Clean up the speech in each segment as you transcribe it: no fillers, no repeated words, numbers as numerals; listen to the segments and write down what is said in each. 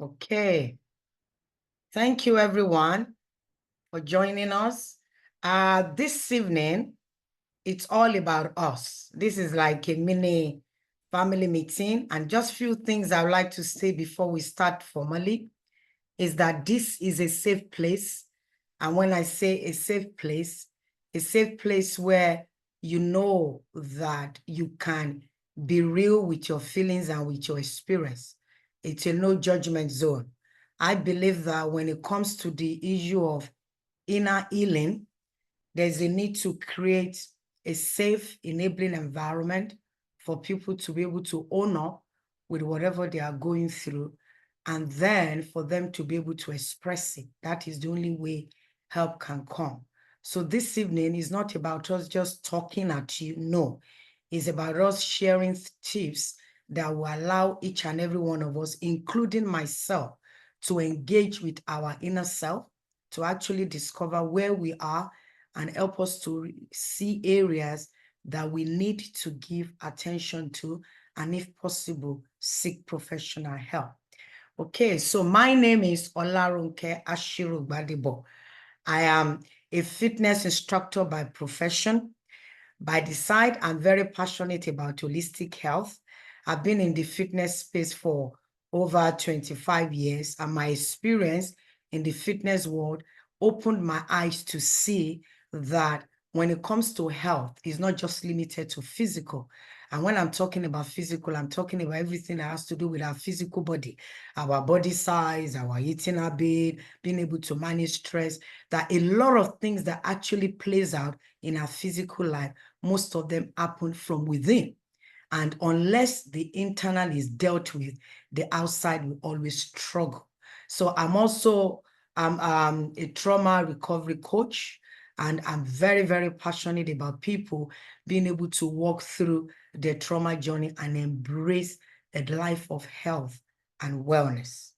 Okay. Thank you, everyone, for joining us. This evening, it's all about us. This is like a mini family meeting. And just few things I would like to say before we start formally is that this is a safe place. And when I say a safe place where you know that you can be real with your feelings and with your experience. It's a no judgment zone. I believe that when it comes to the issue of inner healing, there's a need to create a safe, enabling environment for people to be able to own up with whatever they are going through, and then for them to be able to express it. That is the only way help can come. So this evening is not about us just talking at you. No, it's about us sharing tips that will allow each and every one of us, including myself, to engage with our inner self, to actually discover where we are and help us to see areas that we need to give attention to, and if possible, seek professional help. Okay, so my name is Olarunke Ashiru-Gbadebo. I am a fitness instructor by profession. By design, I'm very passionate about holistic health. I've been in the fitness space for over 25 years, and my experience in the fitness world opened my eyes to see that when it comes to health, it's not just limited to physical. And when I'm talking about physical, I'm talking about everything that has to do with our physical body, our body size, our eating habit, being able to manage stress, that a lot of things that actually plays out in our physical life, most of them happen from within. And unless the internal is dealt with, the outside will always struggle. So I'm also a trauma recovery coach, and I'm very, very passionate about people being able to walk through their trauma journey and embrace a life of health and wellness.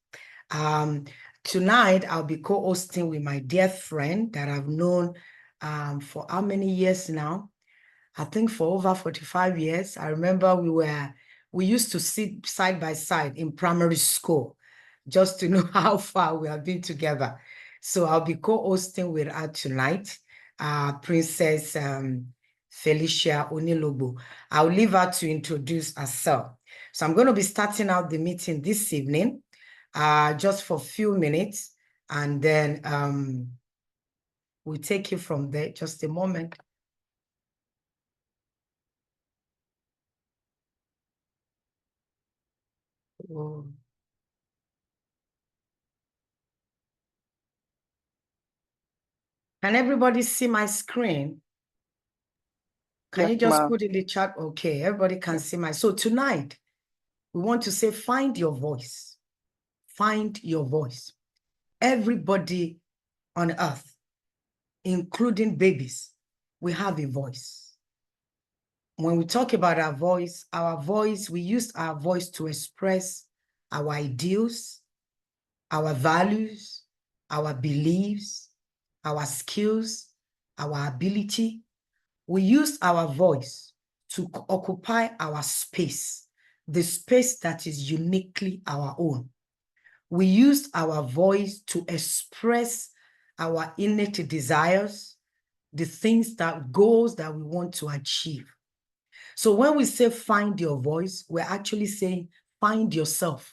Tonight, I'll be co-hosting with my dear friend that I've known for how many years now? I think for over 45 years. I remember we used to sit side by side in primary school just to know how far we have been together. So I'll be co-hosting with her tonight, Princess Felicia Onilobo. I'll leave her to introduce herself. So I'm going to be starting out the meeting this evening, just for a few minutes, and then we'll take you from there. Just a moment. Oh. Can everybody see my screen? Can you just put in the chat? Okay, everybody can see my. So tonight, we want to say, find your voice. Find your voice. Everybody on earth, including babies, we have a voice. When we talk about our voice, we use our voice to express our ideals, our values, our beliefs, our skills, our ability. We use our voice to occupy our space, the space that is uniquely our own. We use our voice to express our innate desires, the things goals that we want to achieve. So when we say find your voice, we're actually saying find yourself.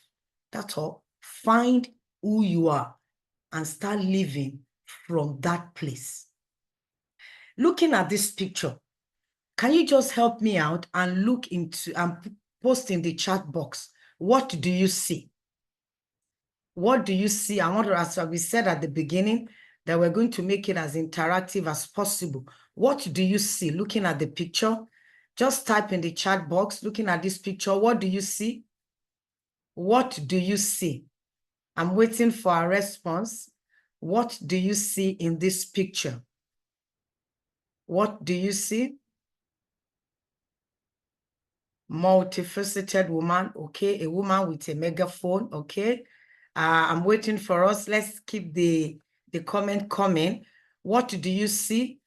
That's all. Find who you are and start living from that place. Looking at this picture, can you just help me out and look into and post in the chat box? What do you see? What do you see? I want to ask, we said at the beginning that we're going to make it as interactive as possible. What do you see looking at the picture? Just type in the chat box, looking at this picture. What do you see? What do you see? I'm waiting for a response. What do you see in this picture? What do you see? Multifaceted woman, okay, a woman with a megaphone, okay. I'm waiting for us. Let's keep the comment coming. What do you see?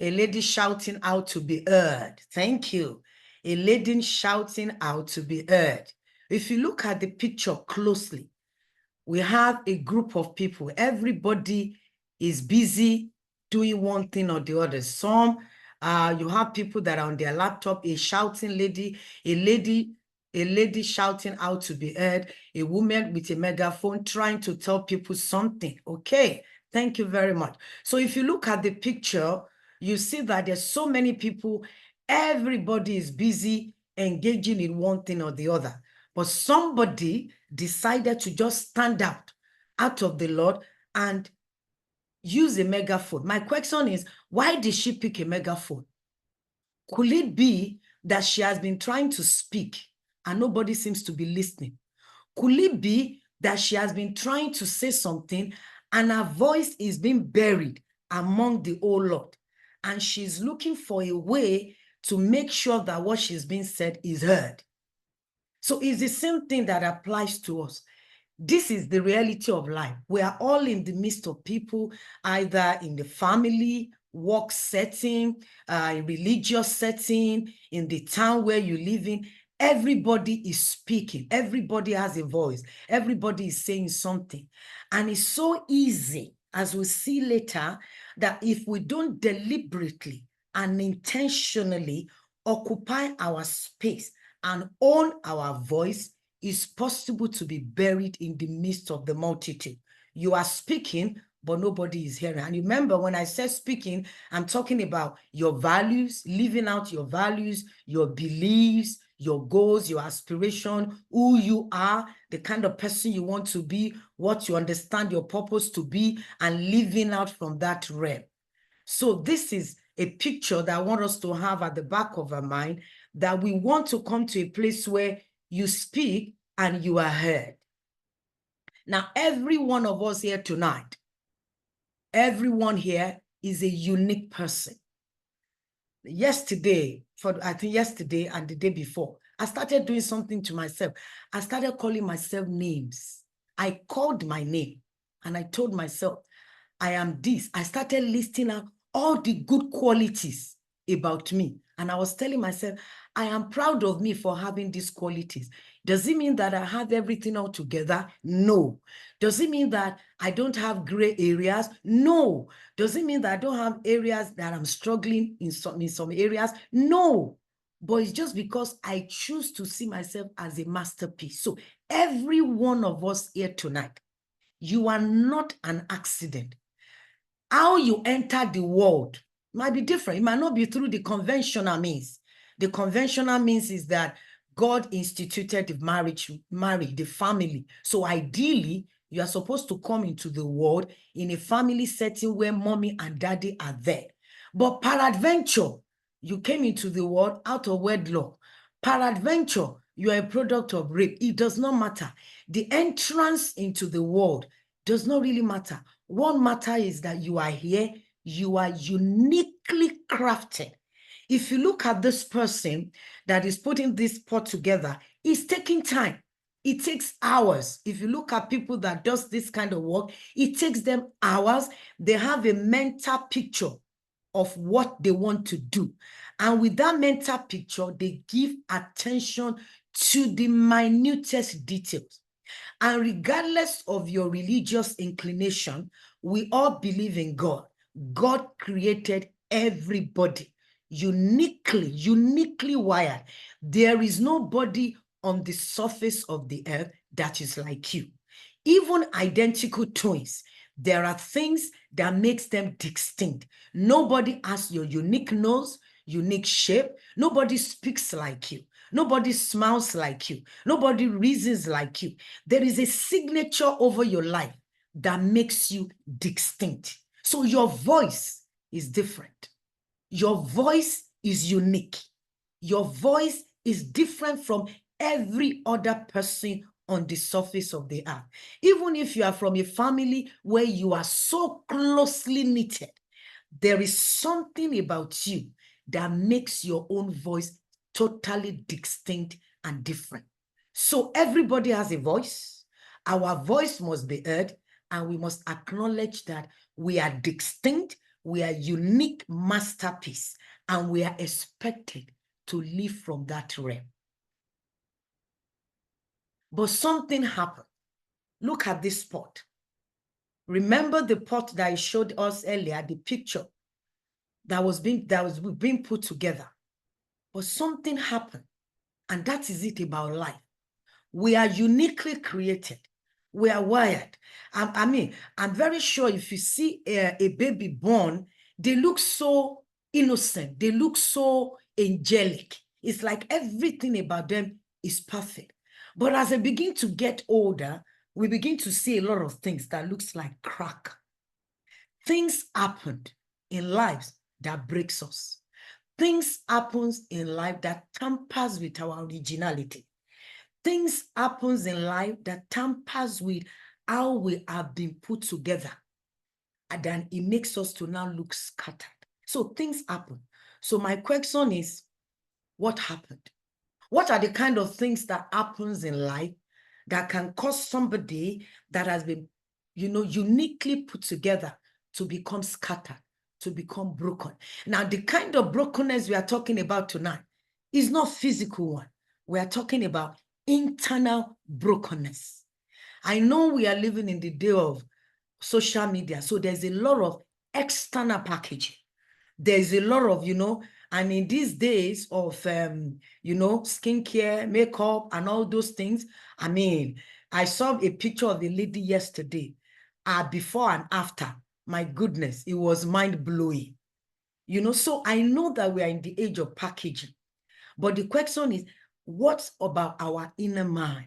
A lady shouting out to be heard. Thank you. A lady shouting out to be heard. If you look at the picture closely, we have a group of people. Everybody is busy doing one thing or the other. Some, you have people that are on their laptop, a shouting lady, a lady shouting out to be heard, a woman with a megaphone trying to tell people something. Okay, thank you very much. So if you look at the picture, you see that there's so many people, everybody is busy engaging in one thing or the other. But somebody decided to just stand out of the Lord and use a megaphone. My question is, why did she pick a megaphone? Could it be that she has been trying to speak and nobody seems to be listening? Could it be that she has been trying to say something and her voice is being buried among the whole lot? And she's looking for a way to make sure that what she's being said is heard. So it's the same thing that applies to us. This is the reality of life. We are all in the midst of people, either in the family, work setting, religious setting, in the town where you live in. Everybody is speaking. Everybody has a voice. Everybody is saying something. And it's so easy, as we'll see later, that if we don't deliberately and intentionally occupy our space and own our voice, it's possible to be buried in the midst of the multitude. You are speaking, but nobody is hearing. And remember, when I say speaking, I'm talking about your values, living out your values, your beliefs, your goals, your aspiration, who you are, the kind of person you want to be, what you understand your purpose to be, and living out from that realm. So this is a picture that I want us to have at the back of our mind, that we want to come to a place where you speak and you are heard. Now, every one of us here tonight, everyone here is a unique person. Yesterday, I think yesterday and the day before, I started doing something to myself. I started calling myself names. I called my name and I told myself, I am this. I started listing out all the good qualities about me. And I was telling myself, I am proud of me for having these qualities. Does it mean that I have everything all together? No. Does it mean that I don't have gray areas? No. Does it mean that I don't have areas that I'm struggling in some areas? No. But it's just because I choose to see myself as a masterpiece. So every one of us here tonight, you are not an accident. How you enter the world might be different. It might not be through the conventional means. The conventional means is that God instituted the marriage, the family. So ideally, you are supposed to come into the world in a family setting where mommy and daddy are there. But peradventure, you came into the world out of wedlock. Peradventure, you are a product of rape. It does not matter. The entrance into the world does not really matter. One matter is that you are here, you are uniquely crafted. If you look at this person that is putting this pot together, it's taking time. It takes hours. If you look at people that does this kind of work, it takes them hours. They have a mental picture of what they want to do. And with that mental picture, they give attention to the minutest details. And regardless of your religious inclination, we all believe in God. God created everybody uniquely wired. There is nobody on the surface of the earth that is like you. Even identical twins, there are things that makes them distinct. Nobody has your unique nose, unique shape. Nobody speaks like you. Nobody smiles like you. Nobody reasons like you. There is a signature over your life that makes you distinct. So your voice is different. Your voice is unique. Your voice is different from every other person on the surface of the earth. Even if you are from a family where you are so closely knitted, there is something about you that makes your own voice totally distinct and different. So everybody has a voice. Our voice must be heard, and we must acknowledge that we are distinct, we are unique masterpiece, and we are expected to live from that realm. but something happened. Look at this pot. Remember the pot that I showed us earlier, the picture that was being put together. But something happened, and that is it about life. We are uniquely created. We are wired. I'm very sure if you see a baby born, they look so innocent. They look so angelic. It's like everything about them is perfect. But as they begin to get older, we begin to see a lot of things that looks like crack. Things happened in lives that breaks us. Things happens in life that tampers with our originality. Things happens in life that tampers with how we have been put together. And then it makes us to now look scattered. So things happen. So my question is, what happened? What are the kind of things that happens in life that can cause somebody that has been, uniquely put together to become scattered, to become broken? Now, the kind of brokenness we are talking about tonight is not physical one. We are talking about internal brokenness. I know we are living in the day of social media, so there's a lot of external packaging. There's a lot of, and in these days of, skincare, makeup, and all those things, I saw a picture of a lady yesterday, before and after. My goodness, it was mind-blowing. So I know that we are in the age of packaging. But the question is, what about our inner mind?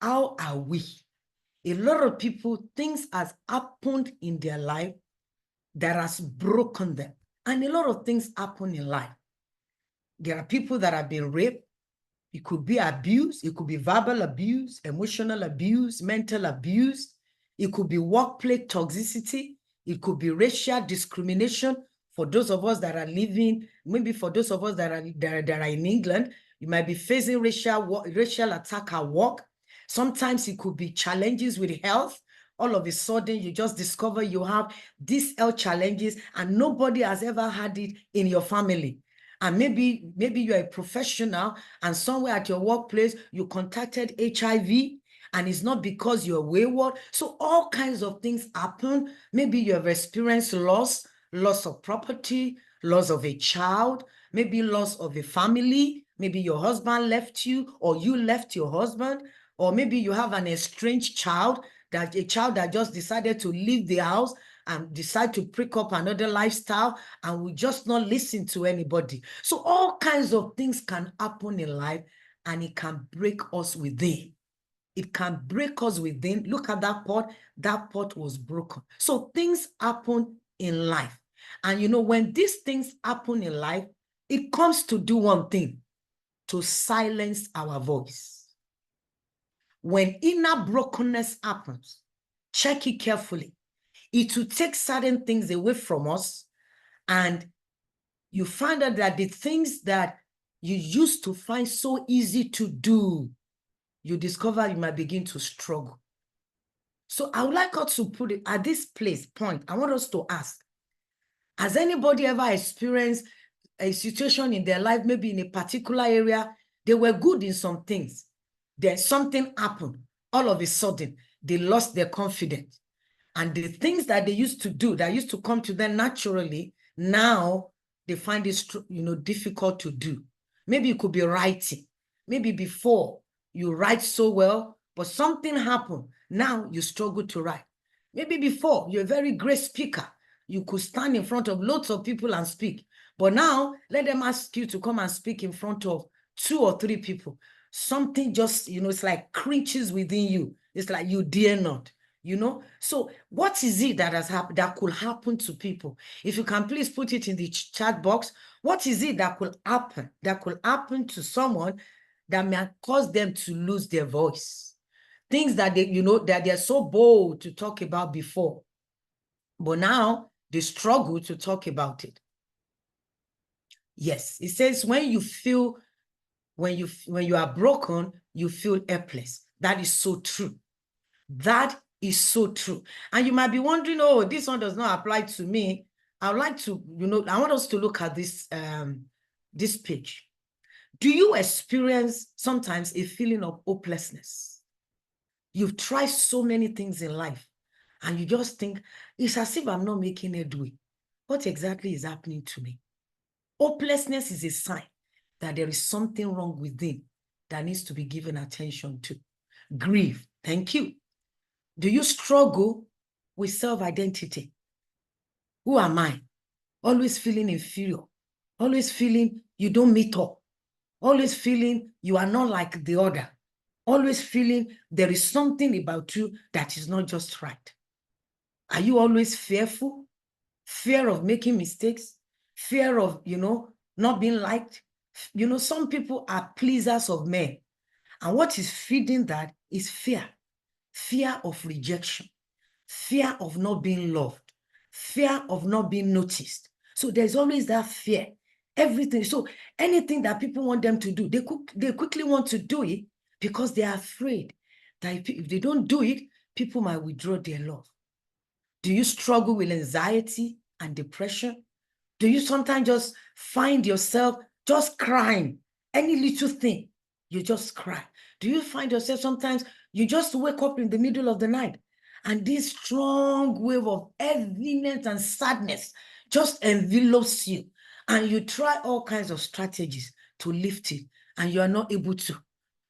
How are we? A lot of people, things has happened in their life that has broken them. And a lot of things happen in life. There are people that have been raped. It could be abuse. It could be verbal abuse, emotional abuse, mental abuse. It could be workplace toxicity. It could be racial discrimination. For those of us that are living, maybe for those of us that are in England, you might be facing racial attack at work. Sometimes it could be challenges with health. All of a sudden, you just discover you have these health challenges and nobody has ever had it in your family. And maybe you're a professional and somewhere at your workplace, you contacted HIV and it's not because you're wayward. So all kinds of things happen. Maybe you have experienced loss of property, loss of a child, maybe loss of a family. Maybe your husband left you or you left your husband, or maybe you have an estranged child, a child that just decided to leave the house and decide to pick up another lifestyle and we just not listen to anybody. So all kinds of things can happen in life and it can break us within. It can break us within. Look at that pot. That pot was broken. So things happen in life. And when these things happen in life, it comes to do one thing, to silence our voice. When inner brokenness happens, check it carefully. It will take certain things away from us, and you find out that the things that you used to find so easy to do, you discover you might begin to struggle. So I would like us to put it at this point. I want us to ask, has anybody ever experienced a situation in their life, maybe in a particular area, they were good in some things, then something happened, all of a sudden, they lost their confidence. And the things that they used to do, that used to come to them naturally, now they find it, difficult to do. Maybe it could be writing. Maybe before you write so well, but something happened. Now you struggle to write. Maybe before you're a very great speaker. You could stand in front of lots of people and speak. But now let them ask you to come and speak in front of 2 or 3 people. Something just, it's like cringes within you. It's like you dare not. So what is it that has happened, that could happen to people? If you can please put it in the chat box. What is it that could happen to someone that may cause them to lose their voice? Things that that they're so bold to talk about before, but now they struggle to talk about it. Yes, it says when you are broken, you feel helpless. That is so true. That is so true. And you might be wondering, oh, this one does not apply to me. I would like to, I want us to look at this, this page. Do you experience sometimes a feeling of hopelessness? You've tried so many things in life, and you just think, it's as if I'm not making headway. What exactly is happening to me? Hopelessness is a sign that there is something wrong within that needs to be given attention to. Grief, thank you. Do you struggle with self-identity? Who am I? Always feeling inferior, always feeling you don't meet up, always feeling you are not like the other, always feeling there is something about you that is not just right. Are you always fearful? Fear of making mistakes, fear of, not being liked. Some people are pleasers of men. And what is feeding that is fear of rejection, fear of not being loved, fear of not being noticed. So there's always that fear. Everything. So anything that people want them to do, they quickly want to do it because they are afraid that if they don't do it, people might withdraw their love. Do you struggle with anxiety and depression? Do you sometimes just find yourself just crying? Any little thing, you just cry. Do you find yourself sometimes you just wake up in the middle of the night and this strong wave of heaviness and sadness just envelops you, and you try all kinds of strategies to lift it and you are not able to?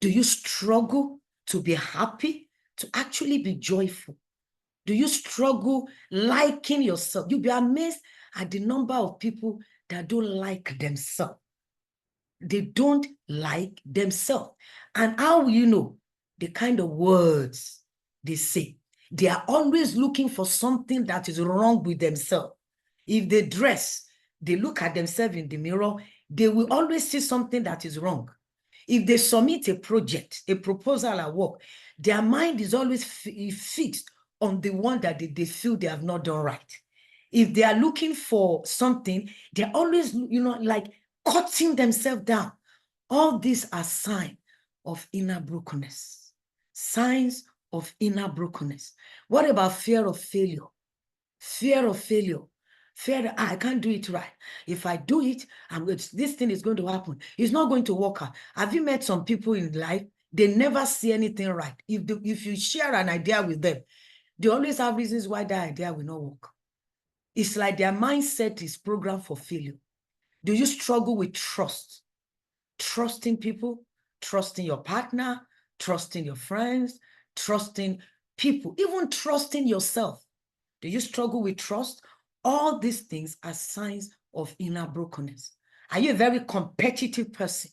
Do you struggle to be happy, to actually be joyful? Do you struggle liking yourself? You'll be amazed at the number of people that don't like themselves. They don't like themselves. And how will you know? The kind of words they say. They are always looking for something that is wrong with themselves. If they dress, they look at themselves in the mirror, they will always see something that is wrong. If they submit a project, a proposal at work, their mind is always fixed on the one that they feel they have not done right. If they are looking for something, they're always, like cutting themselves down. All these are signs of inner brokenness. Signs of inner brokenness. What about fear of failure? Fear of failure. Fear that I can't do it right. If I do it, this thing is going to happen. It's not going to work out. Have you met some people in life? They never see anything right. If you share an idea with them, they always have reasons why that idea will not work. It's like their mindset is programmed for failure. Do you struggle with trust? Trusting people, trusting your partner, trusting your friends, trusting people, even trusting yourself. Do you struggle with trust? All these things are signs of inner brokenness. Are you a very competitive person?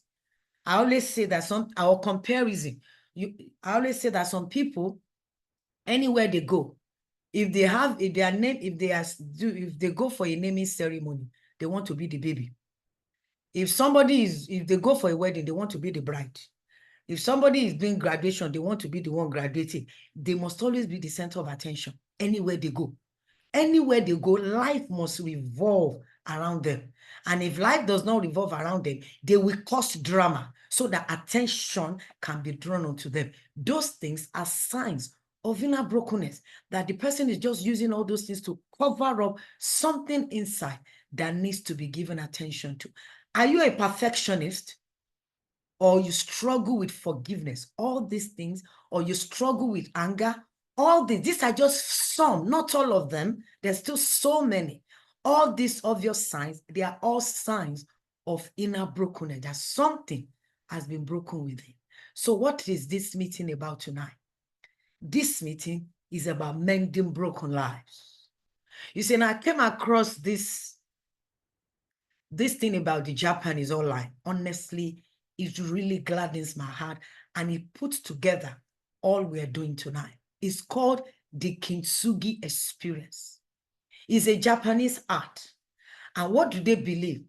I always say that our comparison, I always say that some people, anywhere they go, if they go for a naming ceremony, they want to be the baby. If they go for a wedding, they want to be the bride. If somebody is doing graduation, they want to be the one graduating. They must always be the center of attention anywhere they go. Anywhere they go, life must revolve around them. And if life does not revolve around them, they will cause drama so that attention can be drawn onto them. Those things are signs of inner brokenness, that the person is just using all those things to cover up something inside that needs to be given attention to. Are you a perfectionist? Or you struggle with forgiveness? All these things, or you struggle with anger? All these are just some, not all of them. There's still so many. All these obvious signs, they are all signs of inner brokenness, that something has been broken within. So what is this meeting about tonight? This meeting is about mending broken lives. You see, and I came across this thing about the Japanese online. Honestly, it really gladdens my heart, and it puts together all we're doing tonight. It's called the Kintsugi experience. It's a Japanese art. And what do they believe?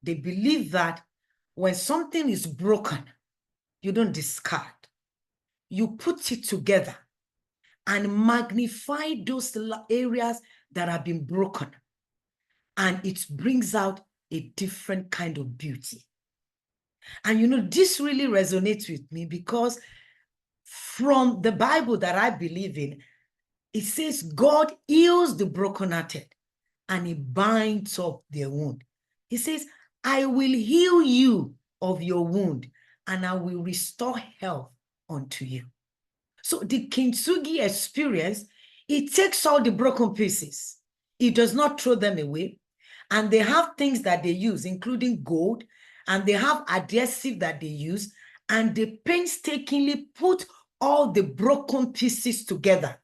They believe that when something is broken, you don't discard. You put it together and magnify those areas that have been broken. And it brings out a different kind of beauty. And this really resonates with me because from the Bible that I believe in, it says God heals the brokenhearted and he binds up their wound. He says, I will heal you of your wound and I will restore health unto you. So the kintsugi experience, it takes all the broken pieces. It does not throw them away. And they have things that they use, including gold, and they have adhesive that they use, and they painstakingly put all the broken pieces together.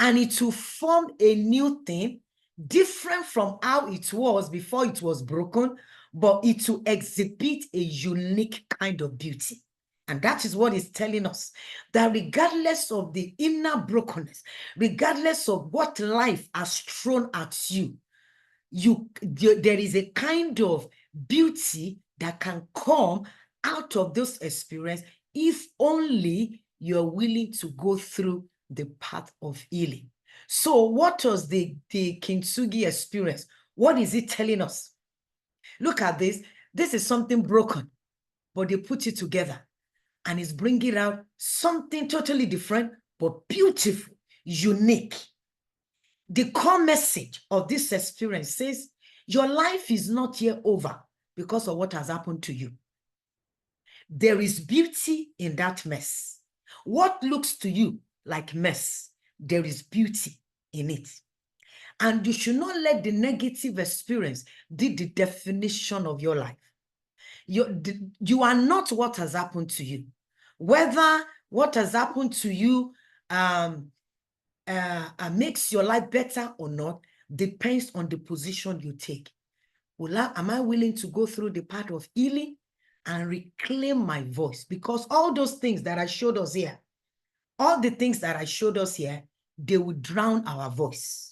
And it will form a new thing, different from how it was before it was broken, but it will exhibit a unique kind of beauty. And that is what it's telling us, that regardless of the inner brokenness, regardless of what life has thrown at you, there is a kind of beauty that can come out of those experiences if only you're willing to go through the path of healing. So what was the kintsugi experience? What is it telling us? Look at this. This is something broken, but they put it together and it's bringing out something totally different, but beautiful, unique. The core message of this experience says, your life is not yet over because of what has happened to you. There is beauty in that mess. What looks to you like mess, there is beauty in it. And you should not let the negative experience be the definition of your life. You are not what has happened to you. Whether what has happened to you makes your life better or not depends on the position you take. Am I willing to go through the path of healing and reclaim my voice? Because all those things that I showed us here, they will drown our voice.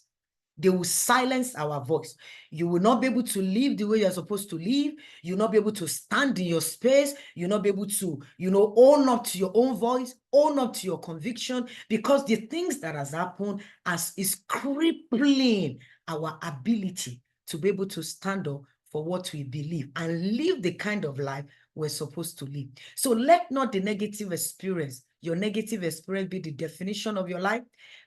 They will silence our voice. You will not be able to live the way you're supposed to live. You'll not be able to stand in your space. You'll not be able to, own up to your own voice, own up to your conviction, because the things that has happened is crippling our ability to be able to stand up for what we believe and live the kind of life we're supposed to live. So let not the negative experience, your negative experience, be the definition of your life.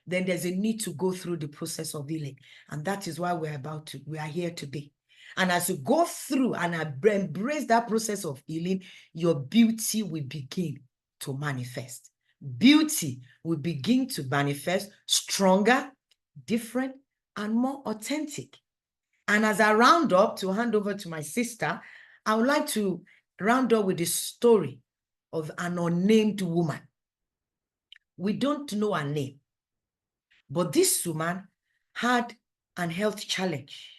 Then there's a need to go through the process of healing. And that is why we are here today. And as you go through and embrace that process of healing, your beauty will begin to manifest. Beauty will begin to manifest stronger, different, and more authentic. And as I round up to hand over to my sister, I would like to round up with the story of an unnamed woman. We don't know her name, but this woman had an health challenge.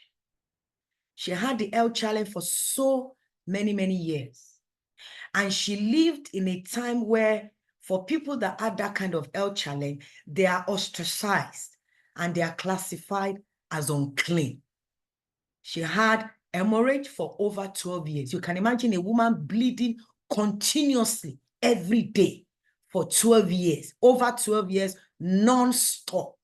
She had the health challenge for so many, many years. And she lived in a time where, for people that had that kind of health challenge, they are ostracized and they are classified as unclean. She had hemorrhage for over 12 years. You can imagine a woman bleeding continuously every day for 12 years, over 12 years, non-stop.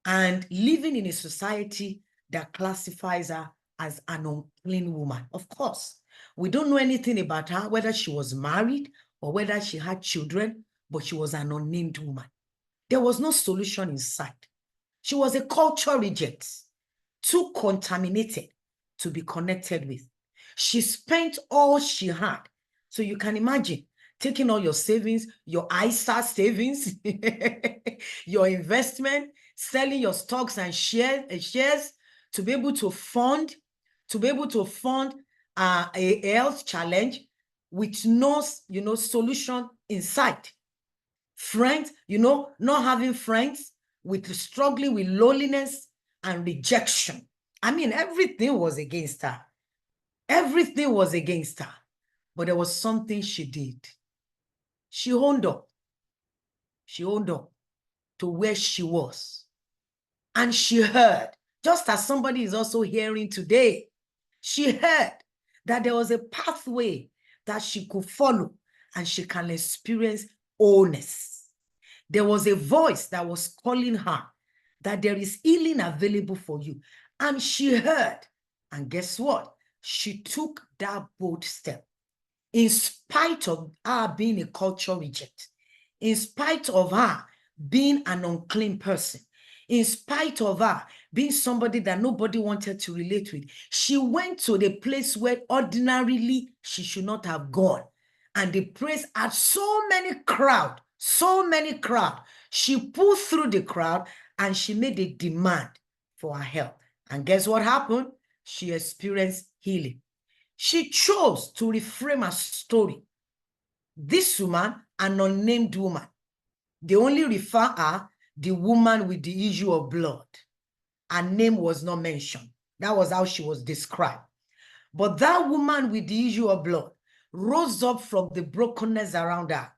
And living in a society that classifies her as an unclean woman. Of course, we don't know anything about her, whether she was married or whether she had children, but she was an unnamed woman. There was no solution in sight. She was a culture reject, too contaminated to be connected with. She spent all she had. So you can imagine taking all your savings, your ISA savings, your investment, selling your stocks and shares to be able to fund a health challenge with no solution in sight. Friends, not having friends, with struggling with loneliness and rejection. I mean, everything was against her. Everything was against her. But there was something she did. She owned up. She owned up to where she was. And she heard, just as somebody is also hearing today, she heard that there was a pathway that she could follow and she can experience wholeness. There was a voice that was calling her that there is healing available for you. And she heard. And guess what? She took that bold step. In spite of her being a culture reject, in spite of her being an unclean person, in spite of her being somebody that nobody wanted to relate with, she went to the place where ordinarily she should not have gone. And the praise had so many crowd. She pulled through the crowd and she made a demand for her help. And guess what happened? She experienced healing. She chose to reframe her story. This woman, an unnamed woman, they only refer her the woman with the issue of blood. Her name was not mentioned. That was how she was described. But that woman with the issue of blood rose up from the brokenness around her,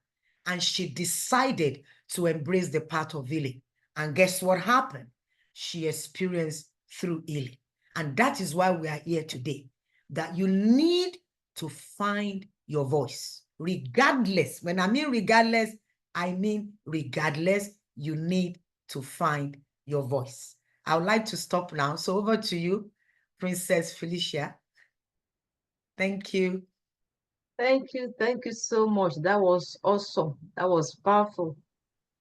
and she decided to embrace the path of healing. And guess what happened? She experienced through healing. And that is why we are here today, that you need to find your voice. Regardless, when I mean regardless, I mean regardless, you need to find your voice. I would like to stop now. So over to you, Princess Felicia. Thank you. Thank you. Thank you so much. That was awesome. That was powerful.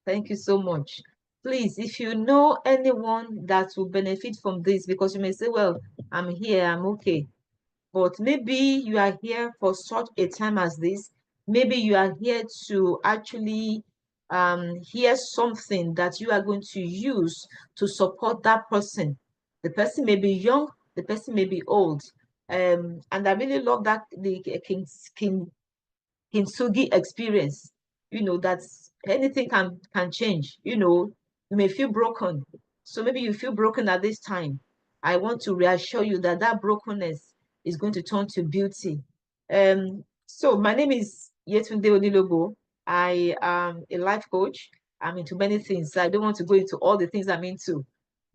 Thank you so much. Please, if you know anyone that will benefit from this, because you may say, well, I'm here, I'm okay. But maybe you are here for such a time as this. Maybe you are here to actually hear something that you are going to use to support that person. The person may be young, the person may be old. And I really love that the King Kintsugi experience, that anything can change. You may feel broken. So maybe you feel broken at this time. I want to reassure you that that brokenness is going to turn to beauty. So my name is Yetunde Onilogo. I am a life coach. I'm into many things. I don't want to go into all the things I'm into,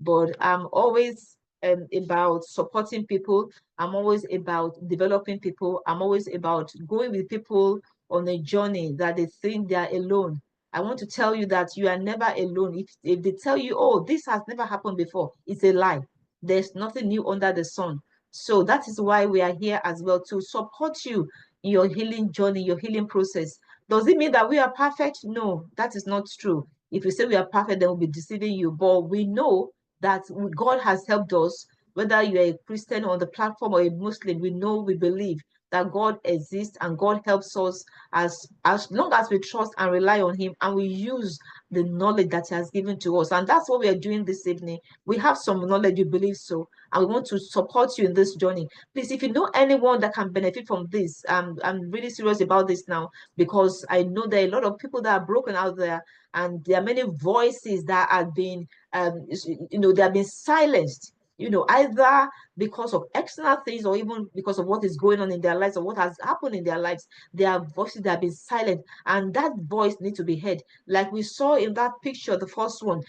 but I'm always about supporting people. I'm always about developing people. I'm always about going with people on a journey that they think they are alone. I want to tell you that you are never alone. If they tell you, oh, this has never happened before, it's a lie. There's nothing new under the sun. So that is why we are here as well, to support you in your healing journey, your healing process. Does it mean that we are perfect? No, that is not true. If we say we are perfect, then we'll be deceiving you. But we know that God has helped us, whether you're a Christian on the platform or a Muslim, we know, we believe that God exists and God helps us as long as we trust and rely on him and we use the knowledge that he has given to us. And that's what we are doing this evening. We have some knowledge, you believe so, and we want to support you in this journey. Please, if you know anyone that can benefit from this, I'm really serious about this now, because I know there are a lot of people that are broken out there, and there are many voices that have been they have been silenced, either because of external things or even because of what is going on in their lives or what has happened in their lives. There are voices that have been silent, and that voice needs to be heard. Like we saw in that picture, the first one,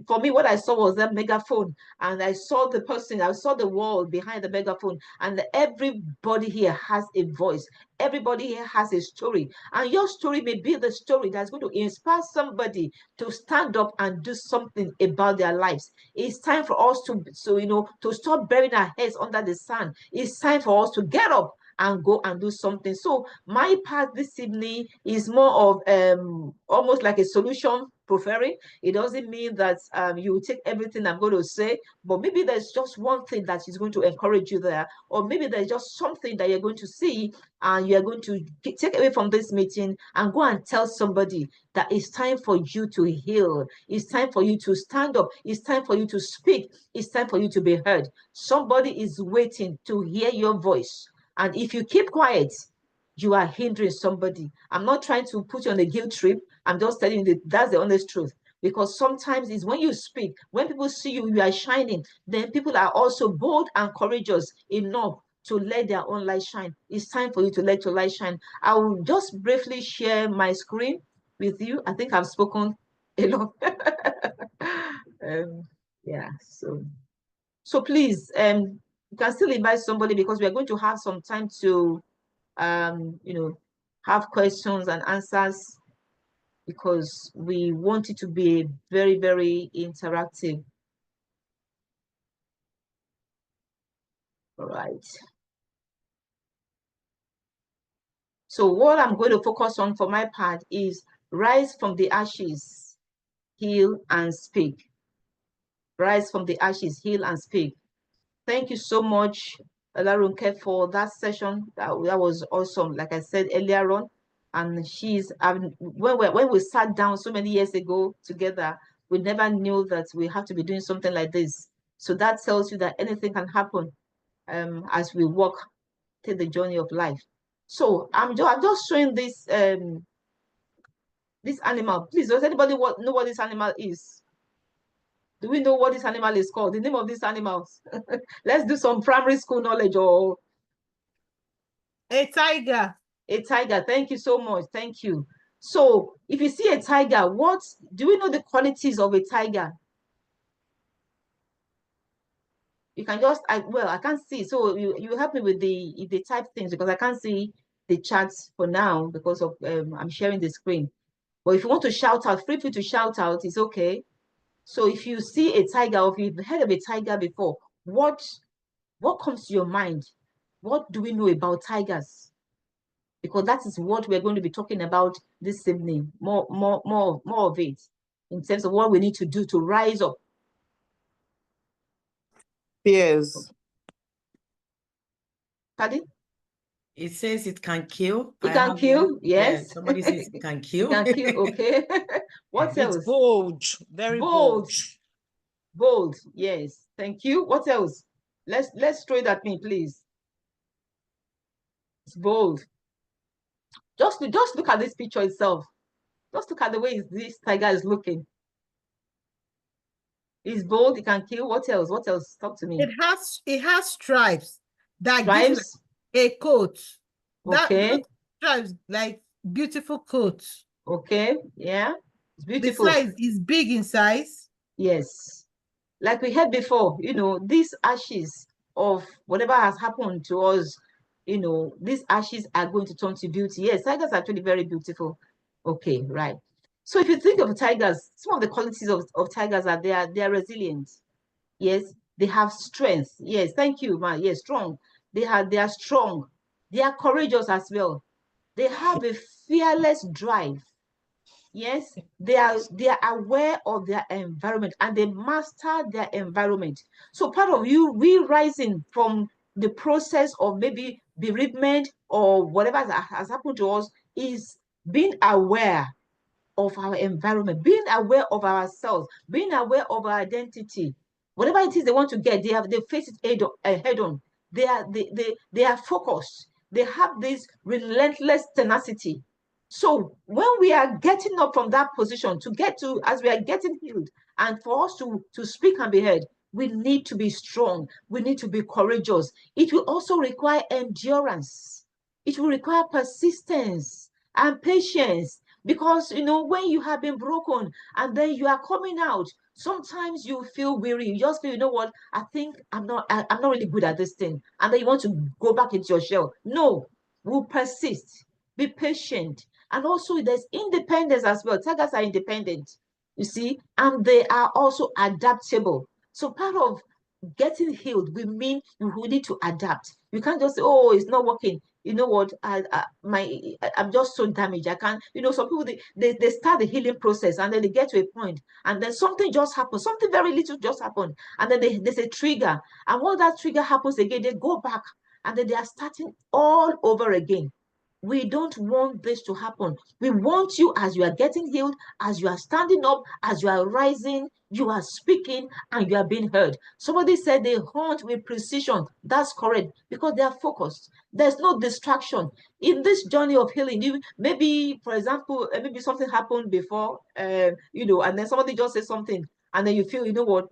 for me, what I saw was that megaphone, and I saw the person, I saw the wall behind the megaphone, and everybody here has a voice. Everybody here has a story, and your story may be the story that's going to inspire somebody to stand up and do something about their lives. It's time for us to stop burying our heads under the sand. It's time for us to get up and go and do something. So my part this evening is more of almost like a solution preferring. It doesn't mean that you will take everything I'm going to say, but maybe there's just one thing that is going to encourage you there, or maybe there's just something that you're going to see and you're going to take away from this meeting and go and tell somebody that it's time for you to heal. It's time for you to stand up. It's time for you to speak. It's time for you to be heard. Somebody is waiting to hear your voice. And if you keep quiet, you are hindering somebody. I'm not trying to put you on a guilt trip. I'm just telling you that that's the honest truth. Because sometimes it's when you speak, when people see you, you are shining, then people are also bold and courageous enough to let their own light shine. It's time for you to let your light shine. I will just briefly share my screen with you. I think I've spoken a lot. um, yeah, so please, you can still invite somebody, because we are going to have some time to have questions and answers, because we want it to be very, very interactive. All right. So what I'm going to focus on for my part is rise from the ashes, heal and speak. Rise from the ashes, heal and speak. Thank you so much, Olarunke, for that session. That was awesome, like I said earlier on. And she's when we sat down so many years ago together, we never knew that we have to be doing something like this. So that tells you that anything can happen as we walk through the journey of life. So I'm just showing this animal. Please, does anybody know what this animal is? Do we know what this animal is called? The name of these animals? Let's do some primary school knowledge. Or A tiger. a tiger. Thank you so much. Thank you. So if you see a tiger, what do we know the qualities of a tiger? You can just, I can't see. So you help me with the type things because I can't see the charts for now because of I'm sharing the screen. But if you want to shout out, feel free to shout out. It's okay. So if you see a tiger, or if you've heard of a tiger before, what comes to your mind? What do we know about tigers? Because that is what we're going to be talking about this evening. More of it in terms of what we need to do to rise up. Yes. Pardon? It says it can kill. It can kill, yes. Yeah, somebody says it can kill. It can kill, okay. What else? It's bold, very Bold. bold. Bold, yes. Thank you. What else? Let's throw it at me, please. It's bold. Just look at this picture itself. Just look at the way this tiger is looking. It's bold. It can kill. What else? What else? Talk to me. It has stripes that Stripes. gives a coat. Okay. Those stripes like beautiful coats. Okay. Yeah. It's beautiful. The size is big in size. Yes. Like we had before, these ashes of whatever has happened to us, these ashes are going to turn to beauty. Yes, tigers are actually very beautiful. Okay, right. So if you think of tigers, some of the qualities of tigers are they are resilient. Yes, they have strength. Yes, thank you, ma. Yes, strong. They are strong. They are courageous as well. They have a fearless drive. Yes, they are aware of their environment and they master their environment. So part of you rising from the process of maybe bereavement or whatever has happened to us is being aware of our environment, being aware of ourselves, being aware of our identity. Whatever it is they want to get, they face it head on. They are focused. They have this relentless tenacity. So when we are getting up from that position to get to, as we are getting healed, and for us to speak and be heard, we need to be strong. We need to be courageous. It will also require endurance. It will require persistence and patience because when you have been broken and then you are coming out, sometimes you feel weary. You just feel, what, I think I'm not really good at this thing, and then you want to go back into your shell. No, we'll persist, be patient. And also there's independence as well. Tigers are independent, you see, and they are also adaptable. So part of getting healed, we need to adapt. You can't just say, oh, it's not working. You know what? I'm just so damaged. I can't. Some people they start the healing process and then they get to a point and then something just happens. Something very little just happened, and then there's a trigger. And when that trigger happens again, they go back and then they are starting all over again. We don't want this to happen. We want you, as you are getting healed, as you are standing up, as you are rising, you are speaking and you are being heard. Somebody said they hunt with precision. That's correct, because they are focused. There's no distraction. In this journey of healing, maybe, for example, maybe something happened before, and then somebody just says something, and then you feel, what,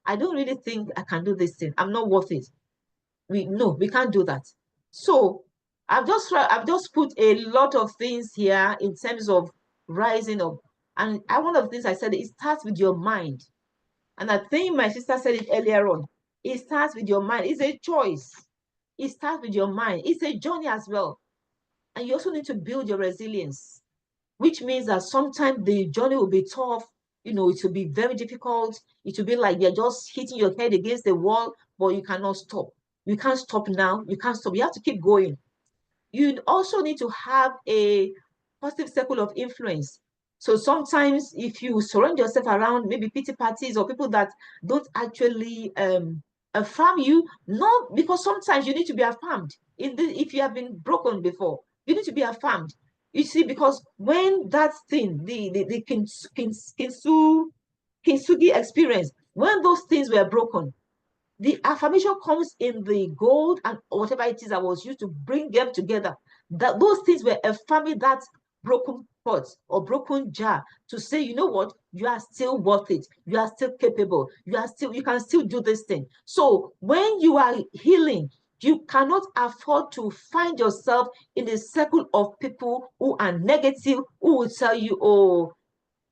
I don't really think I can do this thing. I'm not worth it. We can't do that. So I've just put a lot of things here in terms of rising up. And one of the things I said, it starts with your mind. And I think my sister said it earlier on. It starts with your mind. It's a choice. It starts with your mind. It's a journey as well. And you also need to build your resilience, which means that sometimes the journey will be tough. It will be very difficult. It will be like you're just hitting your head against the wall, but you cannot stop. You can't stop now. You can't stop. You have to keep going. You also need to have a positive circle of influence. So sometimes if you surround yourself around maybe pity parties or people that don't actually affirm you, not because sometimes you need to be affirmed. If you have been broken before, you need to be affirmed. You see, because when that thing, the kintsugi experience, when those things were broken, the affirmation comes in the gold and whatever it is that was used to bring them together. That those things were affirming that broken pot or broken jar to say, you know what, you are still worth it, you are still capable, you can still do this thing. So when you are healing, you cannot afford to find yourself in a circle of people who are negative, who will tell you, oh,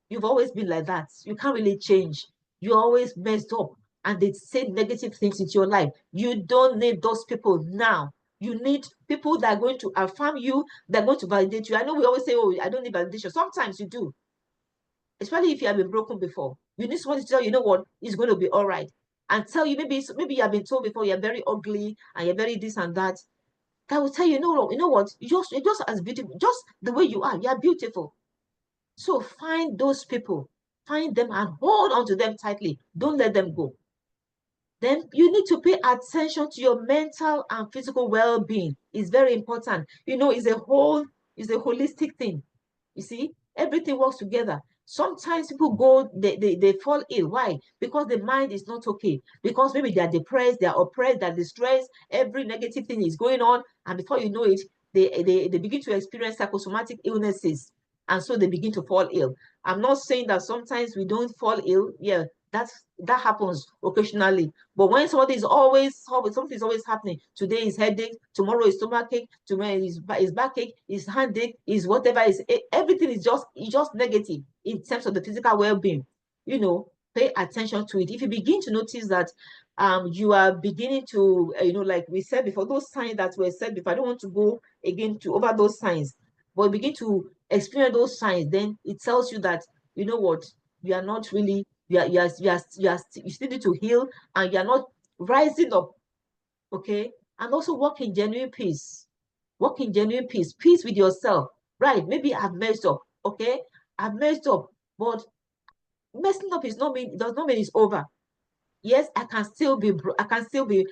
you've always been like that, you can't really change, you're always messed up, and they say negative things into your life. You don't need those people now. You need people that are going to affirm you, that are going to validate you. I know we always say, oh, I don't need validation. Sometimes you do, especially if you have been broken before. You need someone to tell you know what, it's going to be all right, and tell you, maybe you have been told before you're very ugly and you're very this and that. That will tell you, no, you know what, you're just as beautiful, just the way you are, you're beautiful. So find those people, find them and hold on to them tightly. Don't let them go. Then you need to pay attention to your mental and physical well-being. It's very important. It's a holistic thing. You see, everything works together. Sometimes people they fall ill. Why? Because the mind is not okay. Because maybe they are depressed, they are oppressed, they're distressed, every negative thing is going on. And before you know it, they begin to experience psychosomatic illnesses. And so they begin to fall ill. I'm not saying that sometimes we don't fall ill. Yeah, that happens occasionally. But when something is always happening, today is headache, tomorrow is stomachache, tomorrow is backache, is handache, is whatever, is everything is just negative in terms of the physical well-being. Pay attention to it. If you begin to notice that you are beginning to like we said before, those signs that were said before, I don't want to go again to over those signs, but begin to experience those signs, then it tells you that you know what, you are not really, you still need to heal, and you're not rising up. Okay. And also walk in genuine peace. Walk in genuine peace. Peace with yourself. Right. Maybe I've messed up. Okay. I've messed up. But messing up does not mean it's over. Yes, I can still be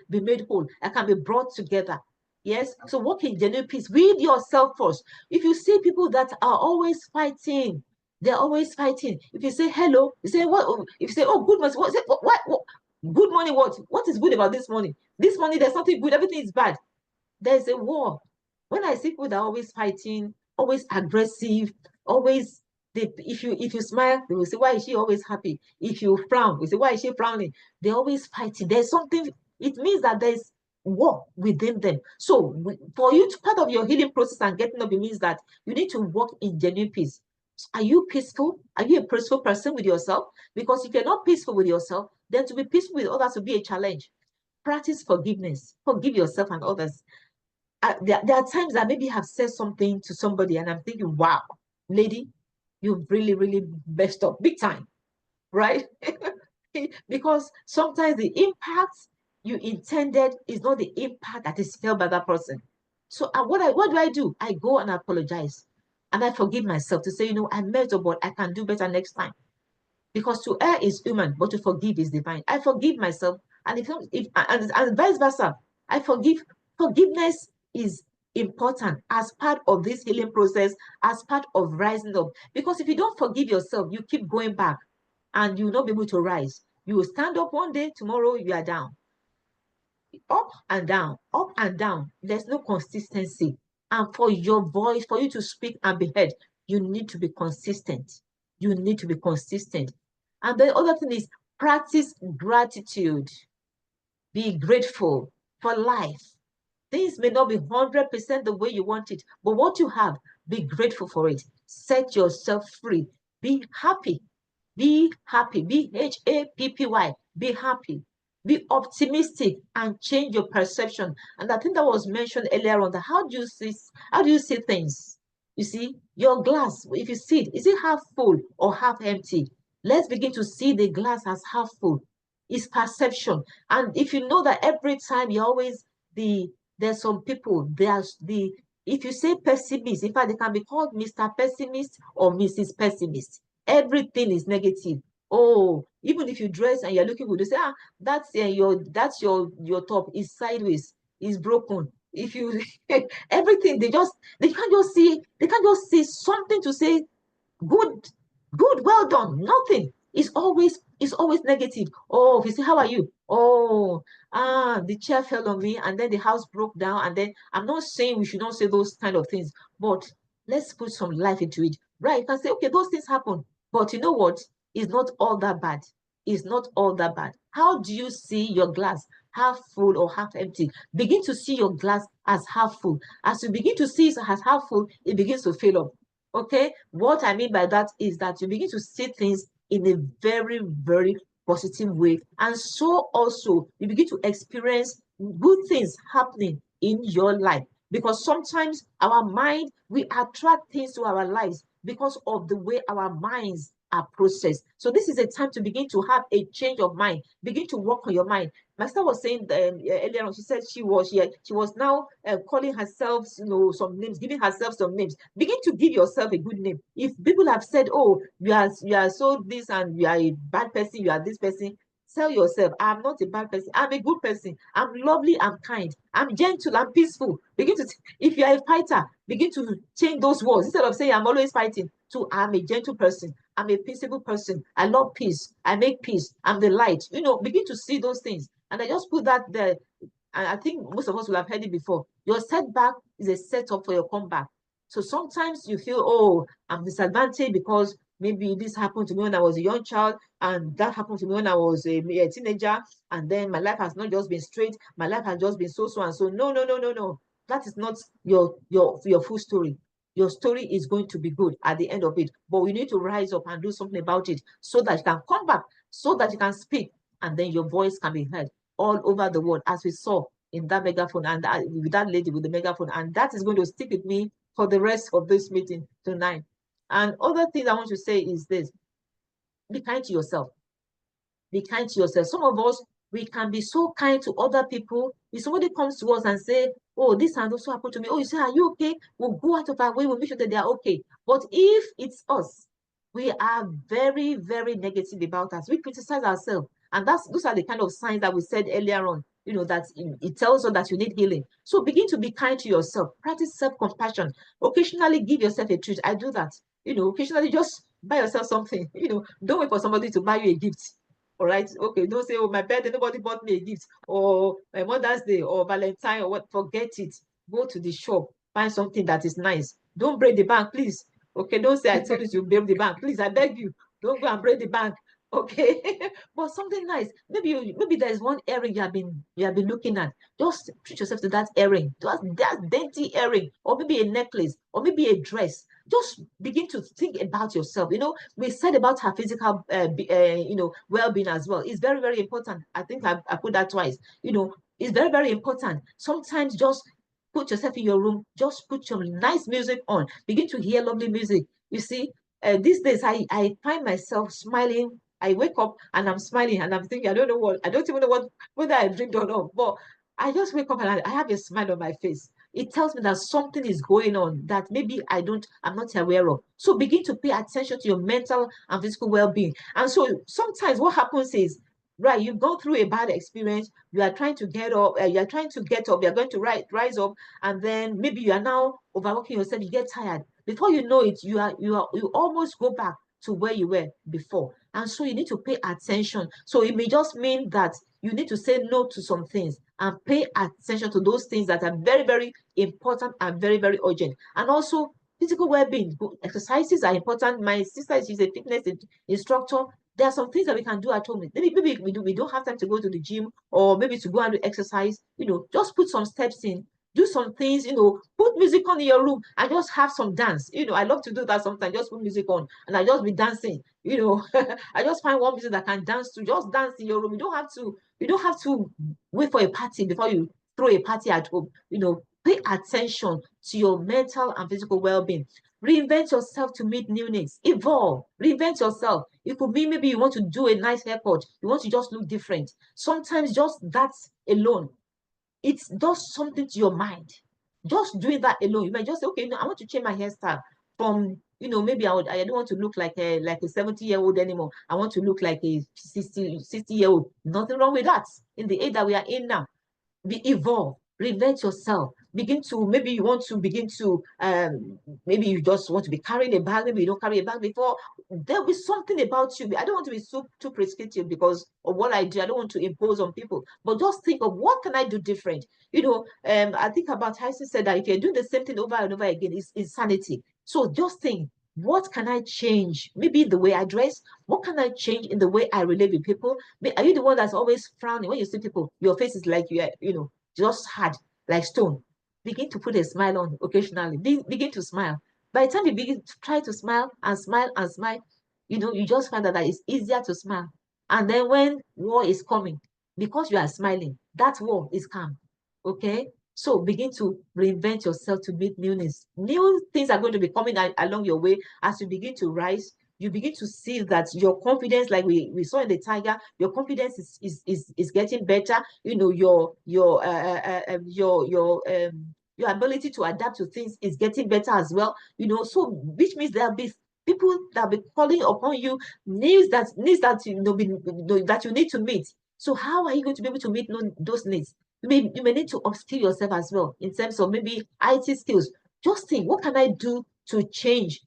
made whole. I can be brought together. Yes. So walk in genuine peace with yourself first. If you see people that are always fighting, they're always fighting. If you say hello, you say what? If you say, oh, good morning, what? Good morning, what? What is good about this morning? This morning, there's nothing good, everything is bad. There's a war. When I see people that are always fighting, always aggressive, always if you smile, they will say, why is she always happy? If you frown, we say, why is she frowning? They're always fighting. There's something, it means that there's war within them. So for you to part of your healing process and getting up, it means that you need to walk in genuine peace. Are you peaceful? Are you a peaceful person with yourself? Because if you're not peaceful with yourself, then to be peaceful with others will be a challenge. Practice forgiveness. Forgive yourself and others. There are times that maybe have said something to somebody and I'm thinking, wow, lady, you've really, really messed up big time, right? Because sometimes the impact you intended is not the impact that is felt by that person. So what do I do? I go and apologize. And I forgive myself to say, I messed up, but I can do better next time. Because to err is human, but to forgive is divine. I forgive myself, and and vice versa. I forgive. Forgiveness is important as part of this healing process, as part of rising up. Because if you don't forgive yourself, you keep going back, and you will not be able to rise. You will stand up one day, tomorrow you are down. Up and down, up and down. There's no consistency. And for your voice, for you to speak and be heard, you need to be consistent. You need to be consistent. And the other thing is practice gratitude. Be grateful for life. Things may not be 100% the way you want it, but what you have, be grateful for it. Set yourself free. Be happy. Be happy. BHAPPY. Be happy. Be optimistic and change your perception. And I think that was mentioned earlier on, that how do you see things? You see, your glass, if you see it, is it half full or half empty? Let's begin to see the glass as half full. It's perception. And if you know that every time you always there's some people, if you say pessimist, in fact, they can be called Mr. Pessimist or Mrs. Pessimist. Everything is negative. Oh, even if you dress and you're looking good, you say, that's your top is sideways, is broken. if you everything, they can't just see something to say good, well done. Nothing. It's always negative. Oh, if you say, how are you? Oh, the chair fell on me, and then the house broke down. And then I'm not saying we should not say those kind of things, but let's put some life into it. Right? You can say, okay, those things happen, but you know what? It's not all that bad. It's not all that bad. How do you see your glass? Half full or half empty? Begin to see your glass as half full. As you begin to see it as half full, it begins to fill up. Okay, what I mean by that is that you begin to see things in a very, very positive way, and so also you begin to experience good things happening in your life, because sometimes our mind, we attract things to our lives because of the way our minds are processed. So this is a time to begin to have a change of mind, begin to work on your mind. My sister was saying earlier on, she said she was now calling herself, some names, giving herself some names. Begin to give yourself a good name. If people have said, oh, you are so this, and you are a bad person, you are this person, tell yourself, I'm not a bad person, I'm a good person, I'm lovely, I'm kind, I'm gentle, I'm peaceful. Begin to, if you are a fighter, begin to change those words. Instead of saying I'm always fighting, to I'm a gentle person, I'm a peaceable person, I love peace, I make peace, I'm the light. Begin to see those things. And I just put that there. And I think most of us will have heard it before. Your setback is a setup for your comeback. So sometimes you feel, oh, I'm disadvantaged because maybe this happened to me when I was a young child, and that happened to me when I was a teenager, and then my life has not just been straight, my life has just been so and so. No, no, no, no, no. That is not your full story. Your story is going to be good at the end of it, but we need to rise up and do something about it so that you can come back, so that you can speak, and then your voice can be heard all over the world, as we saw in that megaphone, and with that lady with the megaphone. And that is going to stick with me for the rest of this meeting tonight. And other things I want to say is this: be kind to yourself. Be kind to yourself. Some of us, we can be so kind to other people. If somebody comes to us and say, oh, this and also happened to me, oh, you say, are you okay? We'll go out of our way, we'll make sure that they are okay. But if it's us, we are very, very negative about us. We criticize ourselves. And those are the kind of signs that we said earlier on, that it tells us that you need healing. So begin to be kind to yourself. Practice self-compassion. Occasionally give yourself a treat. I do that. Occasionally just buy yourself something. Don't wait for somebody to buy you a gift. All right, okay, don't say, oh, my birthday, nobody bought me a gift, or my Mother's Day, or Valentine, or what. Forget it. Go to the shop, find something that is nice. Don't break the bank, please. Okay, don't say I told you to break the bank. Please, I beg you, don't go and break the bank. Okay, but something nice. Maybe there's one earring you have been looking at. Just treat yourself to that earring, that dainty earring, or maybe a necklace, or maybe a dress. Just begin to think about yourself. We said about her physical well-being as well. It's very, very important. I think I put that twice. It's very, very important. Sometimes just put yourself in your room, just put some nice music on, begin to hear lovely music. You see, these days I find myself smiling. I wake up and I'm smiling, and I'm thinking, I don't even know whether I dreamed or not, but I just wake up and I have a smile on my face. It tells me that something is going on that maybe I'm not aware of. So begin to pay attention to your mental and physical well-being. And so sometimes what happens is, right, you've gone through a bad experience, you are trying to get up, you're going to rise up, and then maybe you are now overworking yourself, you get tired. Before you know it, you almost go back to where you were before. And so you need to pay attention. So it may just mean that you need to say no to some things and pay attention to those things that are very, very important and very, very urgent. And also physical well-being. Exercises are important. My sister, she's a fitness instructor. There are some things that we can do at home. Maybe we don't have time to go to the gym, or maybe to go and do exercise. Just put some steps in. Do some things, put music on in your room and just have some dance. I love to do that sometimes. Just put music on and I just be dancing. I just find one music that I can dance to. Just dance in your room. You don't have to wait for a party before you throw a party at home. Pay attention to your mental and physical well-being. Reinvent yourself to meet new needs. Evolve. Reinvent yourself. It could be maybe you want to do a nice haircut. You want to just look different. Sometimes just that alone, it does something to your mind. Just doing that alone, you might just say, okay, no, I want to change my hairstyle from, maybe I don't want to look like a 70-year-old anymore. I want to look like a 60-year-old. Nothing wrong with that in the age that we are in now. Evolve, reinvent yourself, begin to, maybe you want to begin to, maybe you just want to be carrying a bag, maybe you don't carry a bag before. There'll be something about you. I don't want to be too prescriptive because of what I do. I don't want to impose on people, but just think of what can I do different. I think about Tyson said that if you're doing the same thing over and over again, it's insanity. So just think, what can I change? Maybe the way I dress. What can I change in the way I relate with people? Are you the one that's always frowning when you see people? Your face is like just hard, like stone. Begin to put a smile on occasionally. Begin to smile. By the time you begin to try to smile and smile and smile, you just find out that it's easier to smile. And then when war is coming, because you are smiling, that war is calm. Okay? So begin to reinvent yourself to meet newness. New things are going to be coming along your way as you begin to rise. You begin to see that your confidence, like we saw in the tiger, your confidence is getting better. Your ability to adapt to things is getting better as well. So which means there'll be people that will be calling upon you, needs that that you need to meet. So how are you going to be able to meet those needs? You may need to upskill yourself as well in terms of maybe IT skills. Just think, what can I do to change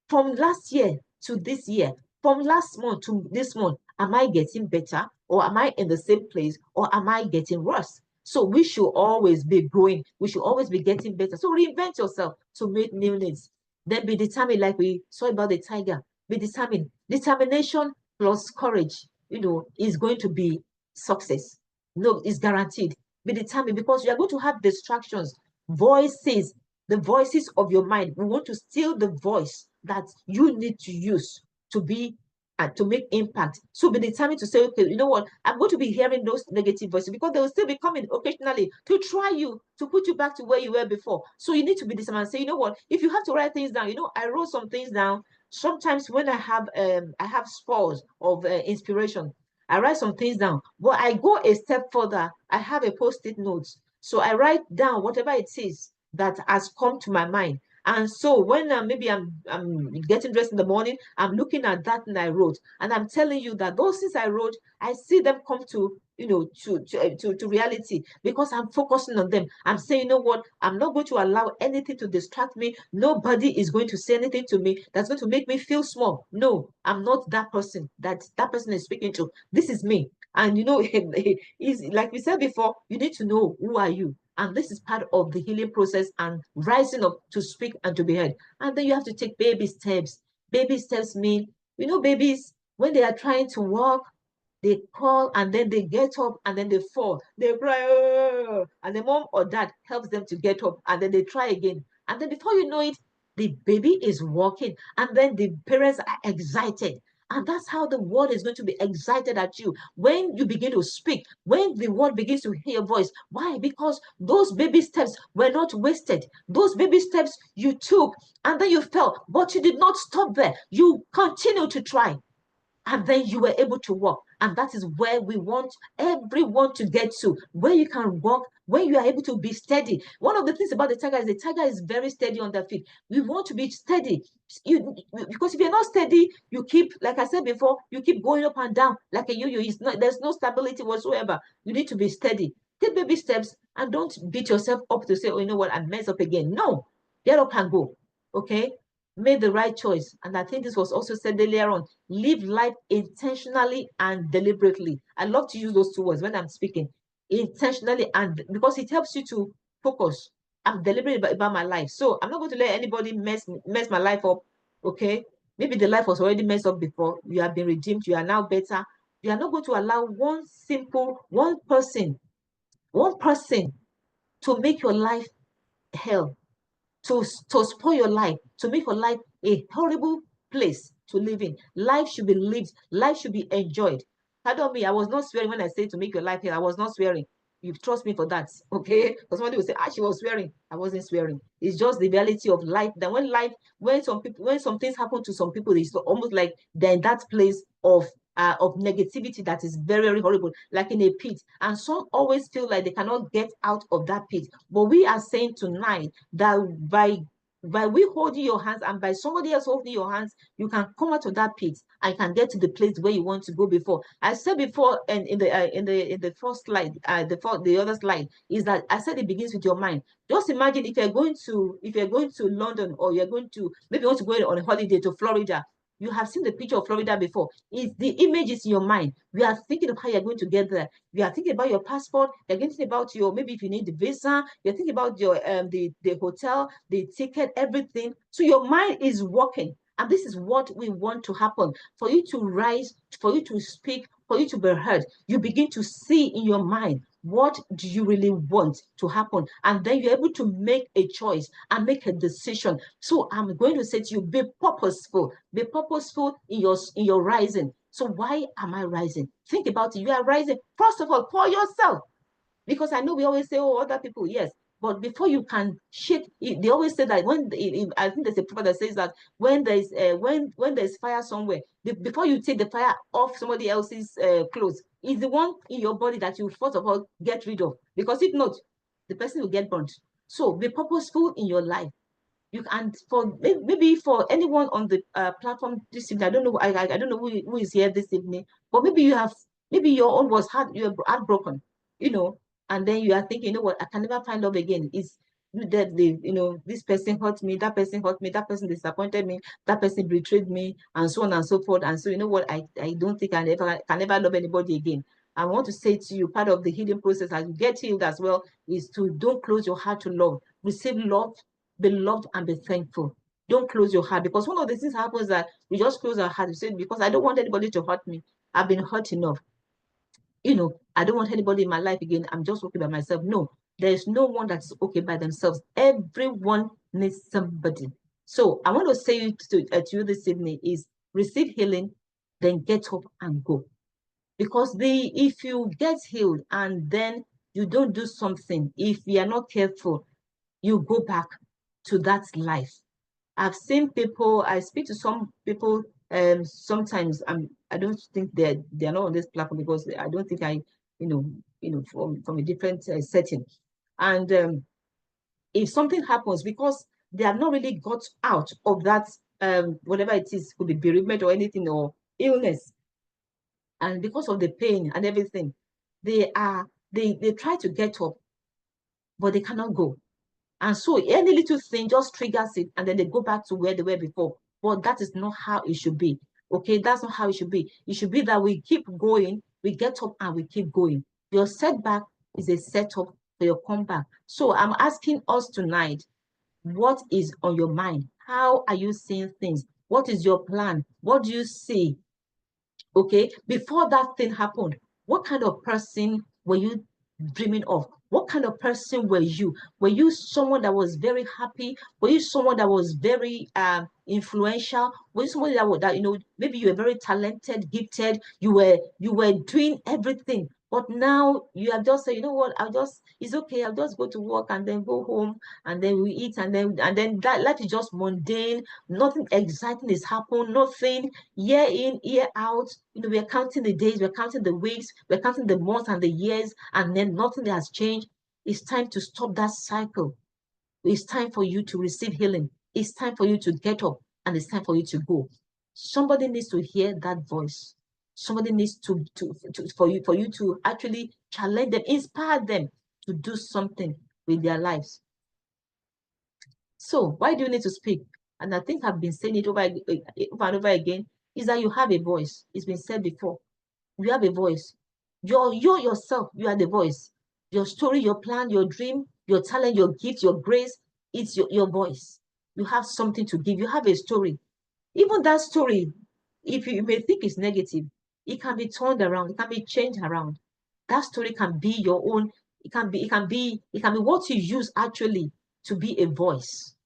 from last year to this year, from last month to this month? Am I getting better, or am I in the same place, or am I getting worse? So we should always be growing. We should always be getting better. So reinvent yourself to meet new needs. Then be determined, like we saw about the tiger. Be determined. Determination plus courage, is going to be success. No, it's guaranteed. Be determined, because you are going to have distractions, voices, the voices of your mind. We want to steal the voice that you need to use to be and to make impact. So be determined to say, okay, you know what? I'm going to be hearing those negative voices, because they will still be coming occasionally to try you, to put you back to where you were before. So you need to be determined and say, you know what? If you have to write things down, I wrote some things down. Sometimes when I have spurs of inspiration, I write some things down. But I go a step further. I have a post-it notes. So I write down whatever it is that has come to my mind. And so when maybe I'm getting dressed in the morning, I'm looking at that thing I wrote, and I'm telling you that those things I wrote, I see them come to to reality, because I'm focusing on them. I'm saying, you know what? I'm not going to allow anything to distract me. Nobody is going to say anything to me that's going to make me feel small. No, I'm not that person that person is speaking to. This is me. And is like we said before, you need to know who are you. And this is part of the healing process and rising up to speak and to be heard. And then you have to take baby steps. Baby steps mean, babies, when they are trying to walk, they crawl and then they get up and then they fall. They cry, "Oh," and the mom or dad helps them to get up, and then they try again. And then before you know it, the baby is walking, and then the parents are excited. And that's how the world is going to be excited at you when you begin to speak, when the world begins to hear your voice. Why? Because those baby steps were not wasted. Those baby steps you took, and then you fell, but you did not stop there. You continue to try, and then you were able to walk. And that is where we want everyone to get to, where you can walk, where you are able to be steady. One of the things about the tiger is very steady on their feet. We want to be steady. Because if you're not steady, you keep, like I said before, you keep going up and down like a yo-yo. There's no stability whatsoever. You need to be steady. Take baby steps, and don't beat yourself up to say, oh, you know what, I mess up again. No, get up and go. Okay? Make the right choice. And I think this was also said earlier on. Live life intentionally and deliberately. I love to use those two words when I'm speaking. Intentionally, and because it helps you to focus. I'm deliberate about my life. So I'm not going to let anybody mess my life up. Okay? Maybe the life was already messed up before. You have been redeemed. You are now better. You are not going to allow one person to make your life hell, to spoil your life, to make your life a horrible place to live in. Life should be lived. Life should be enjoyed. Pardon me, I was not swearing when I say to make your life hell. I was not swearing. You trust me for that, okay? Because somebody will say, she was swearing. I wasn't swearing. It's just the reality of life. That when some things happen to some people, it's almost like they're in that place of negativity that is very, very horrible, like in a pit. And some always feel like they cannot get out of that pit. But we are saying tonight that by by we holding your hands and by somebody else holding your hands, you can come out of that pit and can get to the place where you want to go before. I said before, and in the first slide, the other slide is that I said it begins with your mind. Just imagine if you're going to London, or you're going to, maybe you want to go on a holiday to Florida. You have seen the picture of Florida before. It's the image is in your mind. You are thinking of how you're going to get there. You are thinking about your passport. You're thinking about your, maybe if you need the visa. You're thinking about your the hotel, the ticket, everything. So your mind is working. And this is what we want to happen. For you to rise, for you to speak, for you to be heard, you begin to see in your mind, what do you really want to happen? And then you're able to make a choice and make a decision. So I'm going to say to you, be purposeful. Be purposeful in your rising. So why am I rising? Think about it. You are rising, first of all, for yourself. Because I know we always say, oh, other people, yes. But before you can shake, they always say that I think there's a prophet that says that when there's fire somewhere, before you take the fire off somebody else's clothes, is the one in your body that you first of all get rid of. Because if not, the person will get burnt. So be purposeful in your life. You can, for maybe for anyone on the platform this evening, I don't know, I don't know who is here this evening, but maybe your own was you're heartbroken, and then you are thinking, you know what, I can never find love again. It's that this person hurt me, that person hurt me, that person disappointed me, that person betrayed me, and so on and so forth. And so you know what, I don't think I can never love anybody again. I want to say to you, part of the healing process as you get healed as well is to don't close your heart to love. Receive love, be loved, and be thankful. Don't close your heart, because one of the things happens that we just close our heart. We say, because I don't want anybody to hurt me. I've been hurt enough. I don't want anybody in my life again. I'm just okay by myself. No, there's no one that's okay by themselves. Everyone needs somebody. So I want to say to you this evening is receive healing, then get up and go. Because if you get healed and then you don't do something, if you are not careful, you go back to that life. I've seen people, I speak to some people sometimes. I don't think they're not on this platform, because I don't think from a different setting. And if something happens, because they have not really got out of that, whatever it is, could be bereavement or anything, or illness, and because of the pain and everything, they try to get up, but they cannot go. And so any little thing just triggers it, and then they go back to where they were before. But that is not how it should be. Okay, that's not how it should be. It should be that we keep going, we get up and we keep going. Your setback is a setup for your comeback. So I'm asking us tonight, what is on your mind? How are you seeing things? What is your plan? What do you see? Okay, before that thing happened, what kind of person were you dreaming of? What kind of person were you? Were you someone that was very happy? Were you someone that was very influential? Were you someone that maybe you were very talented, gifted, you were doing everything, but now you have just said, you know what, it's okay, I'll just go to work and then go home, and then we eat, and then that life is just mundane. Nothing exciting is happening, nothing year in, year out. We're counting the days, we're counting the weeks, we're counting the months and the years, and then nothing has changed. It's time to stop that cycle. It's time for you to receive healing. It's time for you to get up, and it's time for you to go. Somebody needs to hear that voice. Somebody needs for you to actually challenge them, inspire them to do something with their lives. So why do you need to speak? And I think I've been saying it over and over again, is that you have a voice. It's been said before. You have a voice. You're yourself, you are the voice. Your story, your plan, your dream, your talent, your gift, your grace, it's your voice. You have something to give. You have a story. Even that story, if you may think it's negative, it can be turned around, it can be changed around. That story can be your own. It can be what you use actually to be a voice.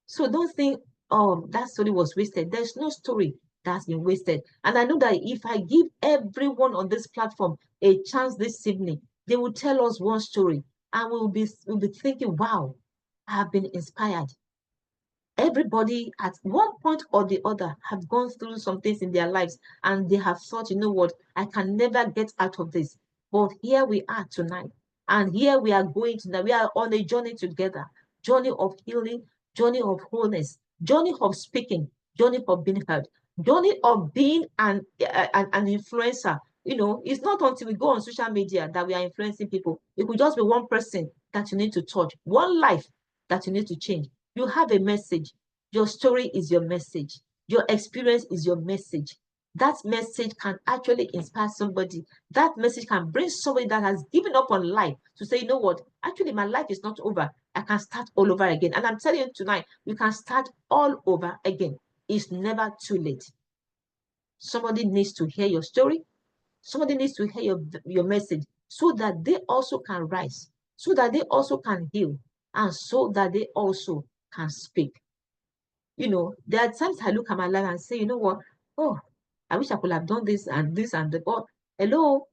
So don't think, oh, that story was wasted. There's no story that's been wasted. And I know that if I give everyone on this platform a chance this evening, they will tell us one story, and we'll be thinking, wow, I have been inspired. Everybody at one point or the other have gone through some things in their lives, and they have thought, you know what, I can never get out of this. But here we are tonight, and here we are going tonight. We are on a journey together, journey of healing, journey of wholeness, journey of speaking, journey of being heard, journey of being an influencer. You know, it's not until we go on social media that we are influencing people. It could just be one person that you need to touch, one life that you need to change. You have a message. Your story is your message. Your experience is your message. That message can actually inspire somebody. That message can bring somebody that has given up on life to say, you know what, actually my life is not over. I can start all over again. And I'm telling you tonight, you can start all over again. It's never too late. Somebody needs to hear your story. Somebody needs to hear your message so that they also can rise, so that they also can heal, and so that they also can speak. You know, there are times I look at my life and say, you know what? Oh, I wish I could have done this and this and that. But hello,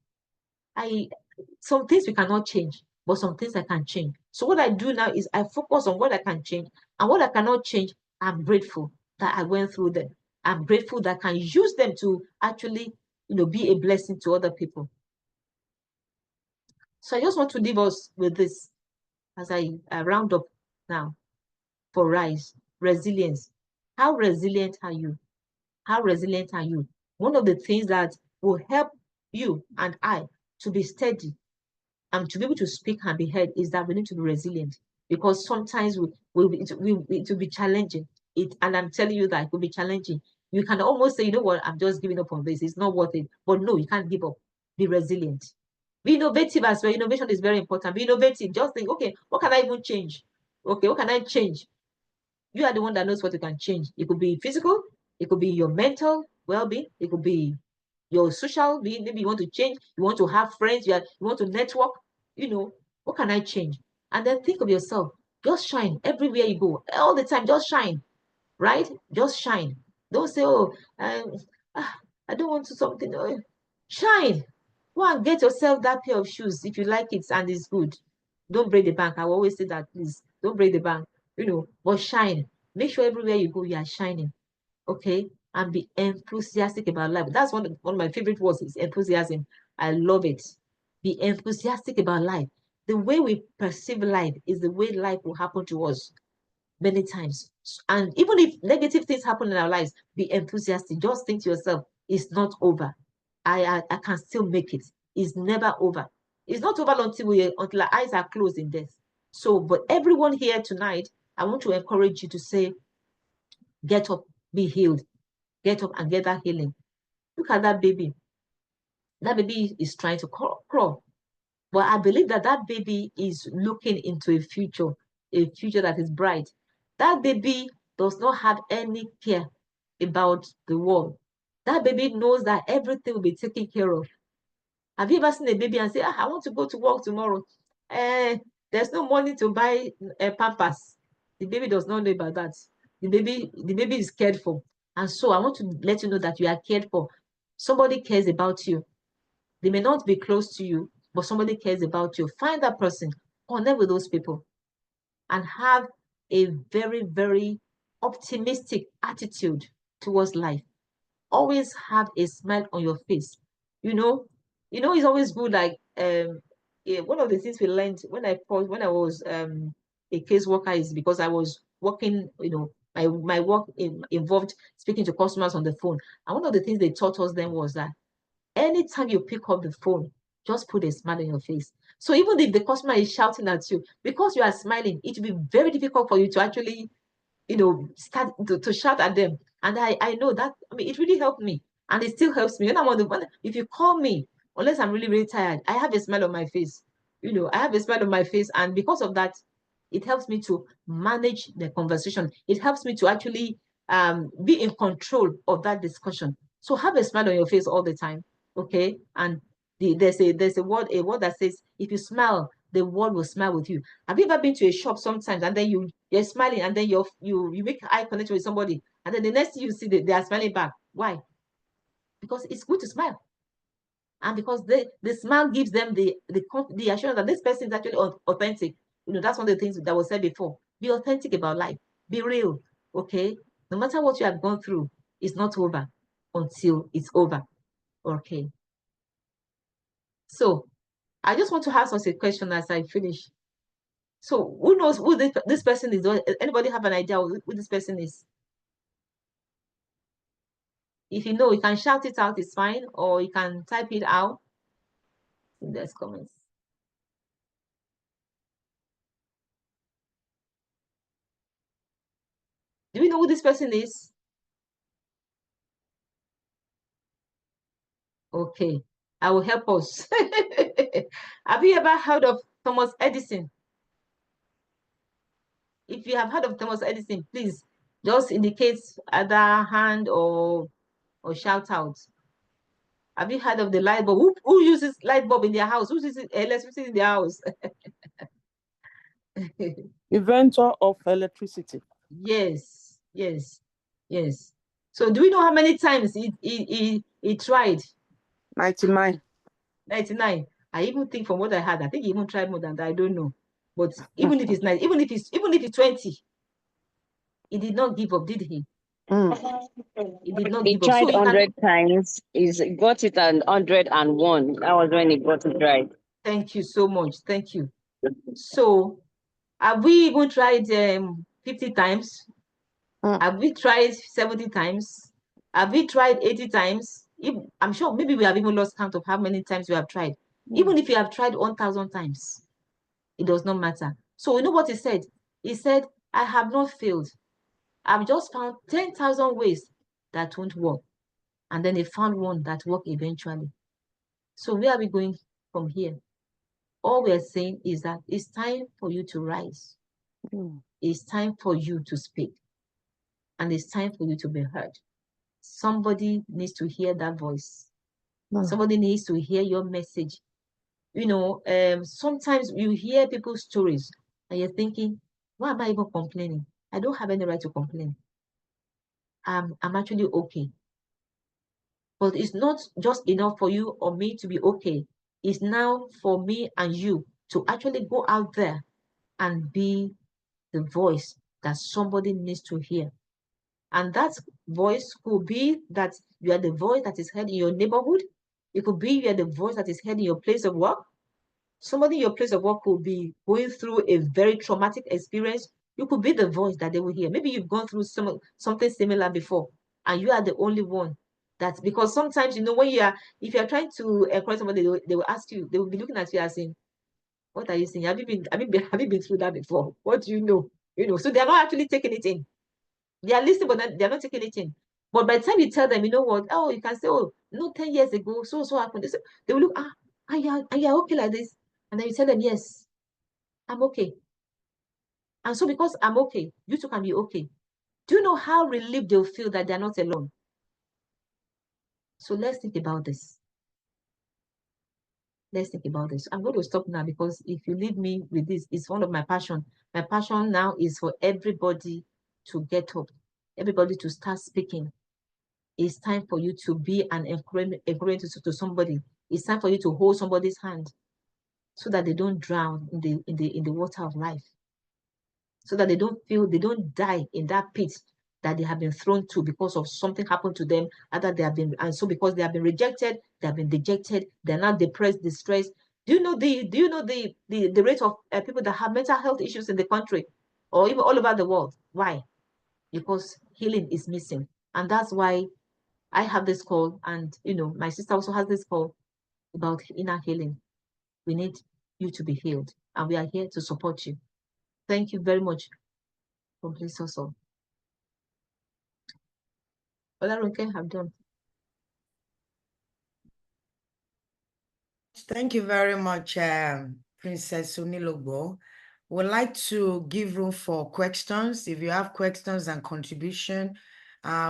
some things we cannot change, but some things I can change. So what I do now is I focus on what I can change, and what I cannot change, I'm grateful that I went through them. I'm grateful that I can use them to actually, you know, be a blessing to other people. So I just want to leave us with this as I round up now for rise, resilience. How resilient are you? How resilient are you? One of the things that will help you and I to be steady and to be able to speak and be heard is that we need to be resilient, because sometimes it will be challenging. And I'm telling you that it will be challenging. You can almost say, you know what, I'm just giving up on this. It's not worth it. But no, you can't give up. Be resilient. Be innovative as well. Innovation is very important. Be innovative. Just think, okay, what can I even change? Okay, what can I change? You are the one that knows what you can change. It could be physical, it could be your mental well-being, it could be your social being. Maybe you want to change, you want to have friends, you want to network. You know, what can I change? And then think of yourself. Just shine everywhere you go, all the time. Just shine, right? Just shine. Don't say, oh, I don't want to something. Shine. Go and get yourself that pair of shoes if you like it and it's good. Don't break the bank. I will always say that, please. Don't break the bank. You know, but shine. Make sure everywhere you go, you are shining. Okay? And be enthusiastic about life. That's one of my favorite words is enthusiasm. I love it. Be enthusiastic about life. The way we perceive life is the way life will happen to us many times. And even if negative things happen in our lives, be enthusiastic. Just think to yourself, it's not over. I can still make it. It's never over. It's not over until our eyes are closed in death. So, but everyone here tonight, I want to encourage you to say, get up, be healed. Get up and get that healing. Look at that baby. That baby is trying to crawl. But I believe that that baby is looking into a future that is bright. That baby does not have any care about the world. That baby knows that everything will be taken care of. Have you ever seen a baby and say, I want to go to work tomorrow? There's no money to buy Pampers. The baby does not know about that. The baby is cared for. And so I want to let you know that you are cared for. Somebody cares about you. They may not be close to you, but somebody cares about you. Find that person, connect with those people, and have a very, very optimistic attitude towards life. Always have a smile on your face. You know, it's always good. Like yeah, one of the things we learned when I was a caseworker is because I was working. You know, my work involved speaking to customers on the phone, and one of the things they taught us then was that anytime you pick up the phone, just put a smile on your face. So even if the customer is shouting at you, because you are smiling, it will be very difficult for you to actually, start to shout at them. And I know that, I mean, it really helped me. And it still helps me. When I'm on the one, if you call me, unless I'm really, really tired, I have a smile on my face. I have a smile on my face. And because of that, it helps me to manage the conversation. It helps me to actually be in control of that discussion. So have a smile on your face all the time. Okay. And there's a word that says, if you smile, the world will smile with you. Have you ever been to a shop sometimes and then you're smiling and then you make eye connection with somebody and then the next thing you see they are smiling back? Why? Because it's good to smile. And because the smile gives them the assurance that this person is actually authentic. That's one of the things that was said before. Be authentic about life. Be real. Okay? No matter what you have gone through, it's not over until it's over. Okay. So I just want to ask us a question as I finish. So who knows who this person is? Anybody have an idea who this person is? If you know, you can shout it out, it's fine, or you can type it out in the comments. Do we know who this person is? Okay, I will help us. Have you ever heard of Thomas Edison? If you have heard of Thomas Edison, please just indicate either hand or shout out. Have you heard of the light bulb? Who uses light bulb in their house? Who uses electricity in their house? Inventor of electricity. Yes, yes, yes. So do we know how many times he tried? 99. 99. I even think from what I had, I think he even tried more than that. I don't know. But even if it's 9, even if it's 20, he did not give up, did he? He did not He give up. So tried you can 100 times. He's got it at 101. That was when he got it right. thank you so much. Thank you. So have we even tried 50 times? Have we tried 70 times? Have we tried 80 times? I'm sure maybe we have even lost count of how many times we have tried. Even if you have tried 1,000 times, it does not matter. So you know what he said? He said, I have not failed. I've just found 10,000 ways that won't work. And then he found one that worked eventually. So where are we going from here? All we're saying is that it's time for you to rise. It's time for you to speak. And it's time for you to be heard. Somebody needs to hear that voice. Somebody needs to hear your message. You know, sometimes you hear people's stories and you're thinking, why am I even complaining? I don't have any right to complain. I'm actually okay. But it's not just enough for you or me to be okay. It's now for me and you to actually go out there and be the voice that somebody needs to hear. And that voice could be that you are the voice that is heard in your neighborhood. It could be you are the voice that is heard in your place of work. Somebody in your place of work could be going through a very traumatic experience. You could be the voice that they will hear. Maybe you've gone through something similar before, and you are the only one. That's because sometimes, you know, if you're trying to encourage somebody, they will ask you, they will be looking at you and saying, what are you saying? Have you been through that before? What do you know? You know, so they're not actually taking it in. They are listening, but they're not taking it in. But by the time you tell them, you know what? Oh, you can say, oh, no, 10 years ago, so happened. They will look, are you okay like this? And then you tell them, yes, I'm okay. And so because I'm okay, you too can be okay. Do you know how relieved they'll feel that they're not alone? So let's think about this. Let's think about this. I'm going to stop now because if you leave me with this, it's one of my passion. My passion now is for everybody to get up, everybody to start speaking. It's time for you to be an encouragement to somebody. It's time for you to hold somebody's hand so that they don't drown in the water of life. So that they don't die in that pit that they have been thrown to because of something happened to them, either they have been, and so because they have been rejected, they have been dejected, they're now depressed, distressed. Do you know the rate of people that have mental health issues in the country or even all over the world? Why? Because healing is missing. And that's why I have this call, and you know, my sister also has this call about inner healing. We need you to be healed, and we are here to support you. Thank you very much. Complete also. Olarunke have done. Thank you very much, Princess Sunilogbo. We'd like to give room for questions. If you have questions and contribution,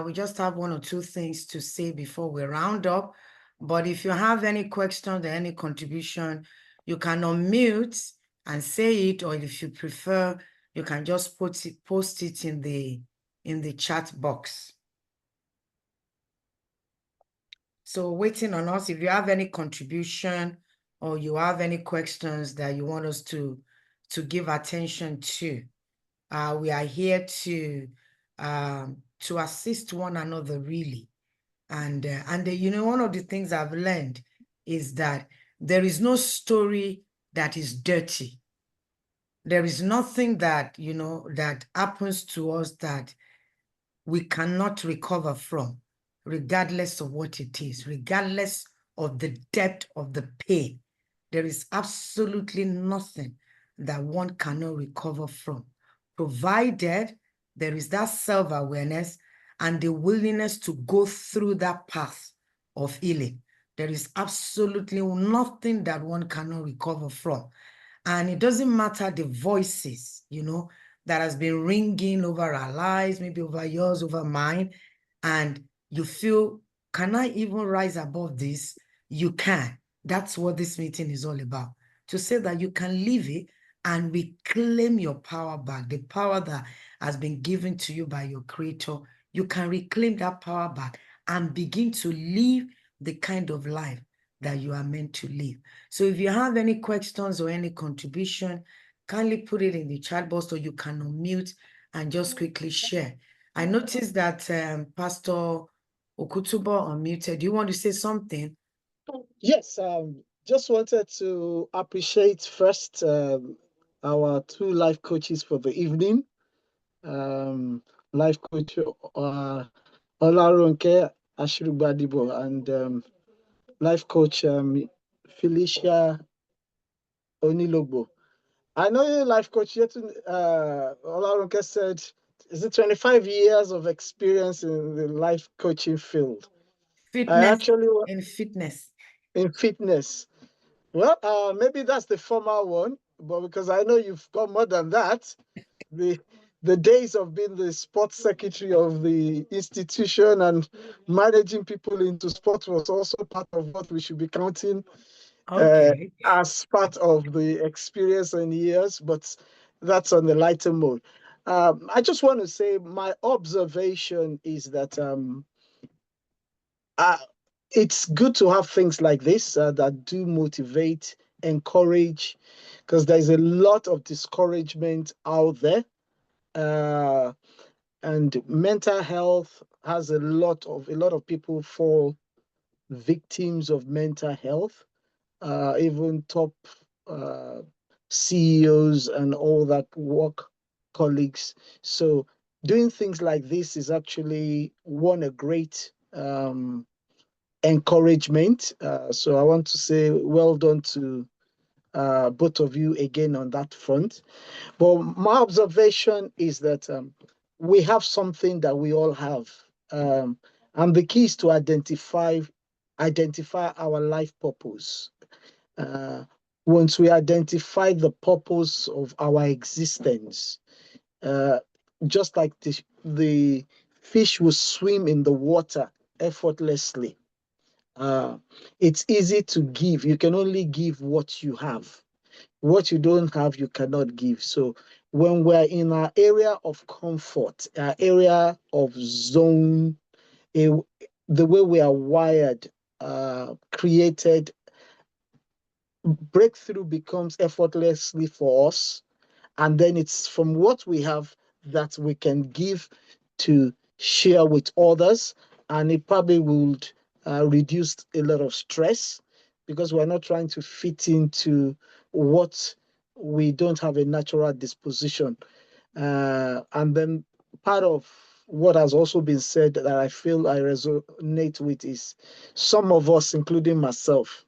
we just have one or two things to say before we round up. But if you have any questions or any contribution, you can unmute and say it, or if you prefer, you can just post it in the chat box. So waiting on us, if you have any contribution or you have any questions that you want us to give attention to, we are here to assist one another really. And you know, one of the things I've learned is that there is no story that is dirty. There is nothing that, you know, that happens to us that we cannot recover from, regardless of what it is, regardless of the depth of the pain. There is absolutely nothing that one cannot recover from, provided there is that self-awareness and the willingness to go through that path of healing. There is absolutely nothing that one cannot recover from. And it doesn't matter the voices, you know, that has been ringing over our lives, maybe over yours, over mine, and you feel, can I even rise above this? You can. That's what this meeting is all about. To say that you can leave it and reclaim your power back, the power that has been given to you by your creator. You can reclaim that power back and begin to live the kind of life that you are meant to live. So if you have any questions or any contribution, kindly put it in the chat box, or you can unmute and just quickly share. I noticed that Pastor Okutubo unmuted. Do you want to say something? Yes, just wanted to appreciate first our two life coaches for the evening. Life coach Olaronke Ashirugbadibo and life coach Felicia Onilogbo. I know your life coach Olaronke said, is it 25 years of experience in the life coaching field? Fitness, Actually, in fitness. in fitness. Well, maybe that's the former one, but because I know you've got more than that, the the days of being the sports secretary of the institution and managing people into sport was also part of what we should be counting Okay. as part of the experience and years, but that's on the lighter mode. I just want to say my observation is that uh, it's good to have things like this that do motivate, encourage, because there's a lot of discouragement out there. And mental health has a lot of people fall victims of mental health, even top uh, CEOs and all that work colleagues. So doing things like this is actually a great encouragement. So I want to say well done to both of you again on that front. But my observation is that we have something that we all have. And the key is to identify our life purpose. Uh, Once we identify the purpose of our existence, uh, just like the fish will swim in the water effortlessly. It's easy to give. You can only give what you have. What you don't have, you cannot give. So when we're in our area of comfort, our area of zone, eh, the way we are wired, created, breakthrough becomes effortlessly for us. And then it's from what we have that we can give to share with others, and it probably would reduce a lot of stress, because we're not trying to fit into what we don't have a natural disposition. And then part of what has also been said that I feel I resonate with is some of us, including myself,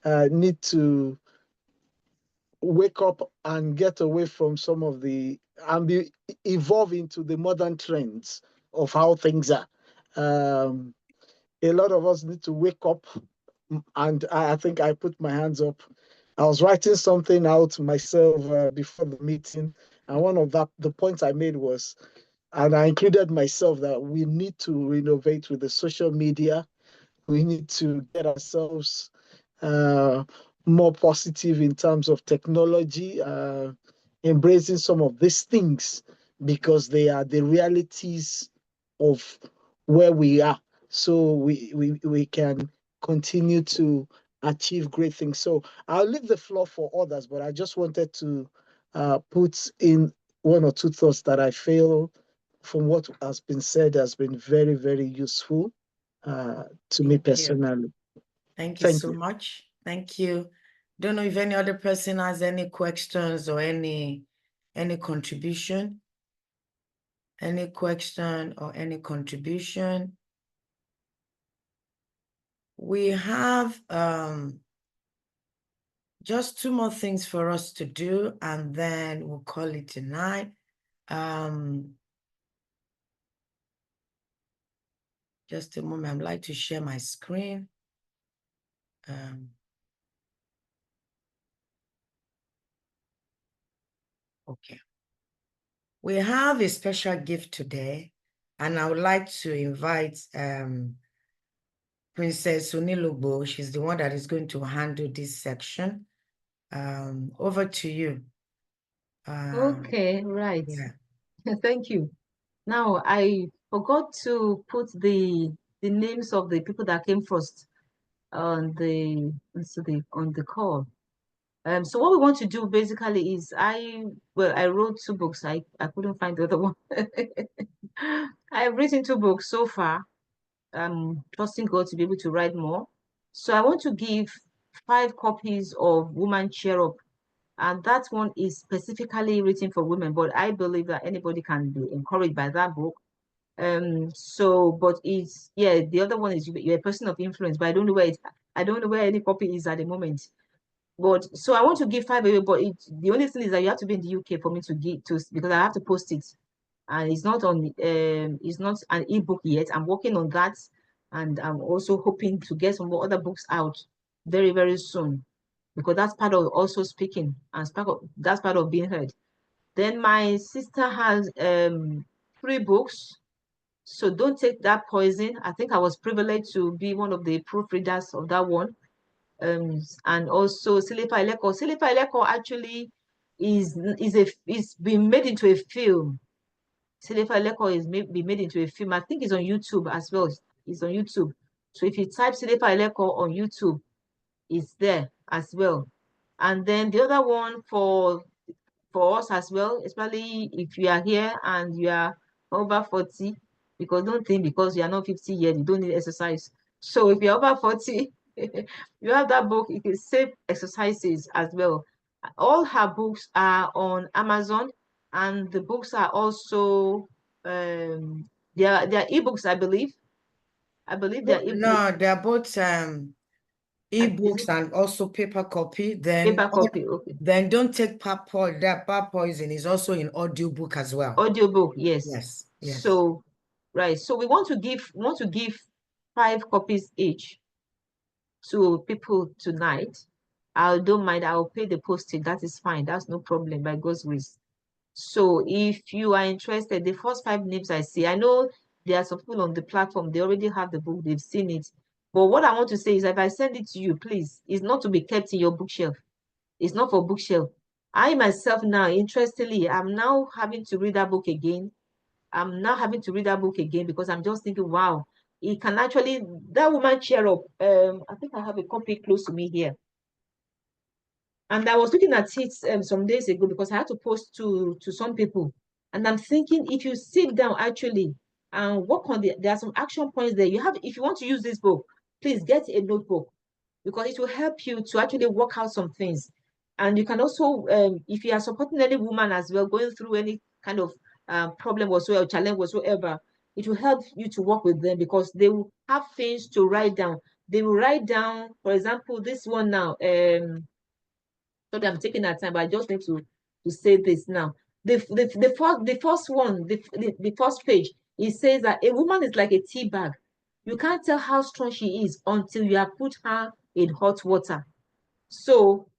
need to wake up and get away from some of the and evolve into the modern trends of how things are. Um, a lot of us need to wake up, and I think I put my hands up. I was writing something out myself before the meeting, and one of the points I made was, and I included myself, that we need to renovate with the social media. We need to get ourselves uh, more positive in terms of technology, embracing some of these things, because they are the realities of where we are. So we can continue to achieve great things. So I'll leave the floor for others, but I just wanted to put in one or two thoughts that I feel from what has been said has been very, very useful to me Thank you. personally. Thank you Thank so you. much. Thank you. Don't know if any other person has any questions or any Any contribution? Any question or any contribution? We have just 2 more things for us to do, and then we'll call it tonight. Just a moment. I'd like to share my screen. Okay. We have a special gift today, and I would like to invite Princess Unilugbo. She's the one that is going to handle this section. Over to you. Okay, right. Yeah. Thank you. Now, I forgot to put the names of the people that came first on the call. So what we want to do basically is I wrote 2 books. I couldn't find the other one. I've written 2 books so far. I'm trusting God to be able to write more. So I want to give 5 copies of Woman Cheer Up. And that one is specifically written for women, but I believe that anybody can be encouraged by that book. But it's, yeah, the other one is you're a person of influence, but I don't know where any copy is at the moment. But so I want to give 5 away, but the only thing is that you have to be in the UK for me to give to, because I have to post it, and it's not an ebook yet. I'm working on that, and I'm also hoping to get some more other books out very, very soon, because that's part of also speaking, and that's part of being heard. Then my sister has 3 books. So don't take that poison. I think I was privileged to be one of the proofreaders of that one. And also Silipa Eleko. Silipa Eleko actually is been made into a film. Silipa Eleko is been made into a film. I think it's on YouTube as well. It's on YouTube. So if you type Silipa Eleko on YouTube, it's there as well. And then the other one for us as well, especially if you are here and you are over 40, because don't think because you are not 50 years, you don't need exercise. So if you're over 40, you have that book, you can save exercises as well. All her books are on Amazon, and the books are also they are ebooks, I believe. I believe they're No, they're both is ebooks and also paper copy. paper copy. Okay. Then don't take that poison is also in audiobook as well. Audiobook, yes. Yes, yes. So, right. So we want to give 5 copies each to people tonight. I don't mind. I'll pay the postage. That is fine. That's no problem by God's grace. So if you are interested, the first 5 names I see, I know there are some people on the platform, they already have the book, they've seen it. But what I want to say is, if I send it to you, please, it's not to be kept in your bookshelf. It's not for bookshelf. I myself now, interestingly, I'm now having to read that book again. I'm now having to read that book again because I'm just thinking, wow, it can actually, that Woman Cheer Up. I think I have a copy close to me here. And I was looking at it some days ago because I had to post to some people. And I'm thinking, if you sit down actually and work on there are some action points there. If you want to use this book, please get a notebook, because it will help you to actually work out some things. And you can also, if you are supporting any woman as well, going through any kind of problem whatsoever, challenge whatsoever, it will help you to work with them, because they will have things to write down. They will write down, for example, this one now. Sorry, I'm taking that time, but I just need to say this now. The first one, the first page, it says that a woman is like a tea bag. You can't tell how strong she is until you have put her in hot water. So,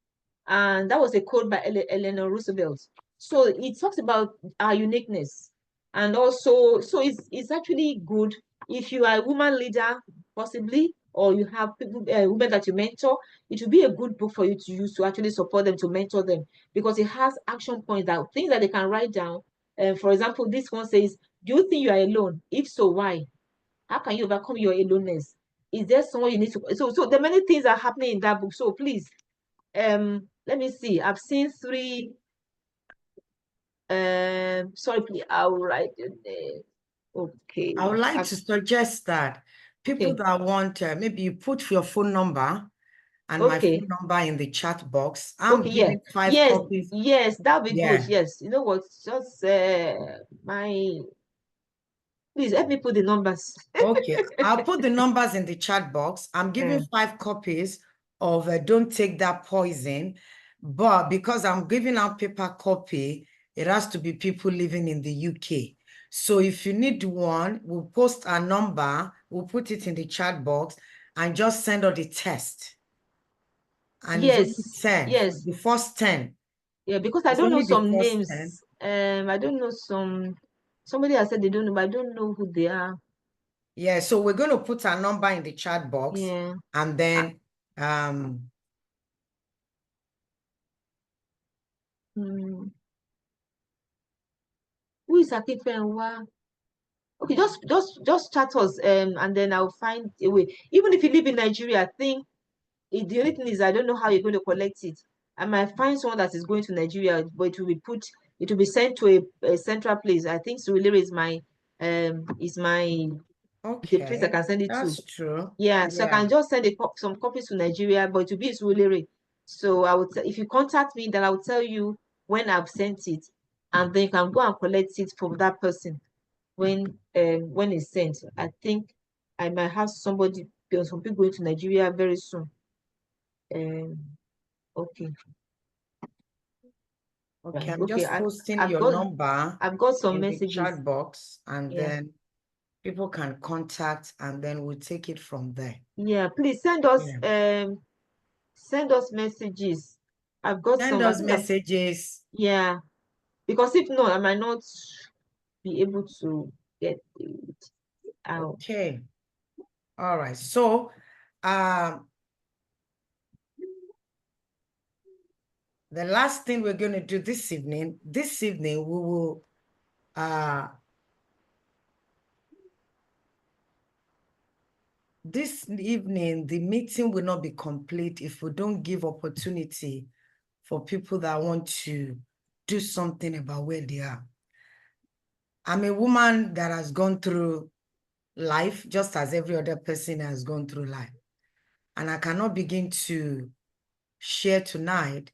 and that was a quote by Eleanor Roosevelt. So it talks about our uniqueness. And also, so it's actually good if you are a woman leader, possibly, or you have people, women that you mentor. It will be a good book for you to use to actually support them, to mentor them, because it has action points, that things that they can write down. For example, this one says, do you think you are alone? If so, why? How can you overcome your aloneness? Is there someone you need to? So there are many things that are happening in that book. So please, let me see. I've seen 3. Sorry, please. I'll write your name. Okay. I would like to suggest that people Okay. that want, maybe you put your phone number and my Okay. phone number in the chat box. I'm Okay, yeah. giving 5 Yes, copies. yes, that'll be Yeah. good. Yes. You know what? Just please help me put the numbers. Okay, I'll put the numbers in the chat box. I'm giving 5 copies of Don't Take That Poison, but because I'm giving out paper copy, it has to be people living in the UK. So if you need one, we'll post a number, we'll put it in the chat box, and just send out the test. And it's Yes, only 10, yes. the first 10. Yeah, because I It's don't know only the some first names. 10. I don't know somebody has said they don't know, but I don't know who they are. Yeah, so we're going to put a number in the chat box, Yeah. and then Who is Akifenwa? Okay, just chat us, and then I'll find a way. Even if you live in Nigeria, I think the only thing is I don't know how you're going to collect it. I might find someone that is going to Nigeria, but it will be sent to a central place. I think Surulere is my the place I okay, can send it to. that's true. Yeah, so I can just send some copies to Nigeria, but it will be in Surulere. So I would if you contact me, then I will tell you when I've sent it, and then you can go and collect it from that person when it's sent. I think I might have some people going to Nigeria very soon. Okay. Okay, Right. I'm Okay, just posting I've your got number some in the messages. chat box, and Yeah. then people can contact, and then we'll take it from there. Yeah, please send us messages. I've got Send some. us messages. Yeah, because if not, I might not be able to get it out. Okay. All right. So, the last thing we're going to do this evening, we will this evening, the meeting will not be complete if we don't give opportunity for people that want to do something about where they are. I'm a woman that has gone through life just as every other person has gone through life. And I cannot begin to share tonight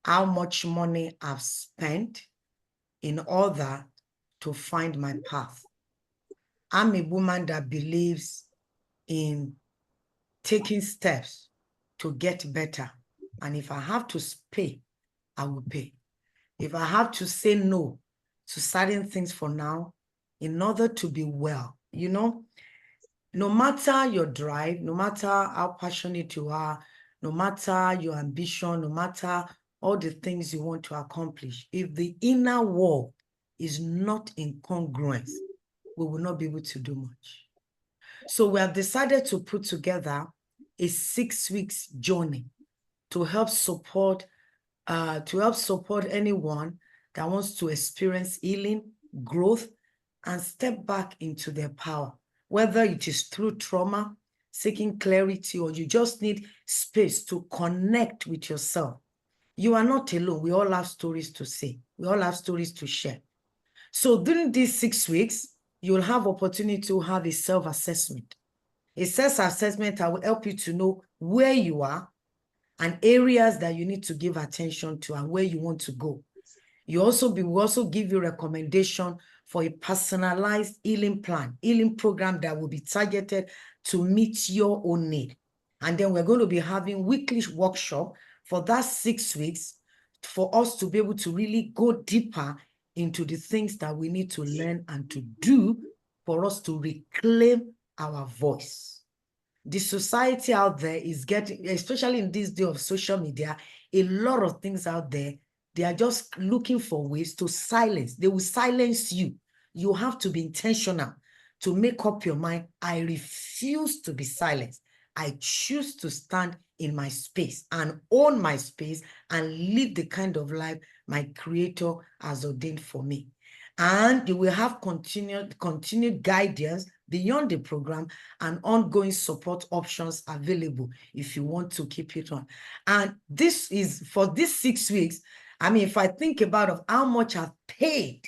how much money I've spent in order to find my path. I'm a woman that believes in taking steps to get better. And if I have to pay, I will pay. If I have to say no to certain things for now, in order to be well, you know, no matter your drive, no matter how passionate you are, no matter your ambition, no matter all the things you want to accomplish, if the inner world is not in congruence, we will not be able to do much. So we have decided to put together a 6 weeks journey to help support anyone that wants to experience healing, growth, and step back into their power, whether it is through trauma, seeking clarity, or you just need space to connect with yourself. You are not alone. We all have stories to say. We all have stories to share. So during these 6 weeks, you'll have opportunity to have a self-assessment. A self-assessment that will help you to know where you are and areas that you need to give attention to and where you want to go. We also give you recommendation for a personalized healing plan, healing program that will be targeted to meet your own need. And then we're going to be having weekly workshop for that 6 weeks for us to be able to really go deeper into the things that we need to learn and to do for us to reclaim our voice. The society out there is getting, especially in this day of social media, a lot of things out there, they are just looking for ways to silence. They will silence you. You have to be intentional to make up your mind. I refuse to be silenced. I choose to stand in my space and own my space and live the kind of life my Creator has ordained for me. And you will have continued guidance beyond the program and ongoing support options available if you want to keep it on. And this is for these 6 weeks. I mean, if I think about how much I've paid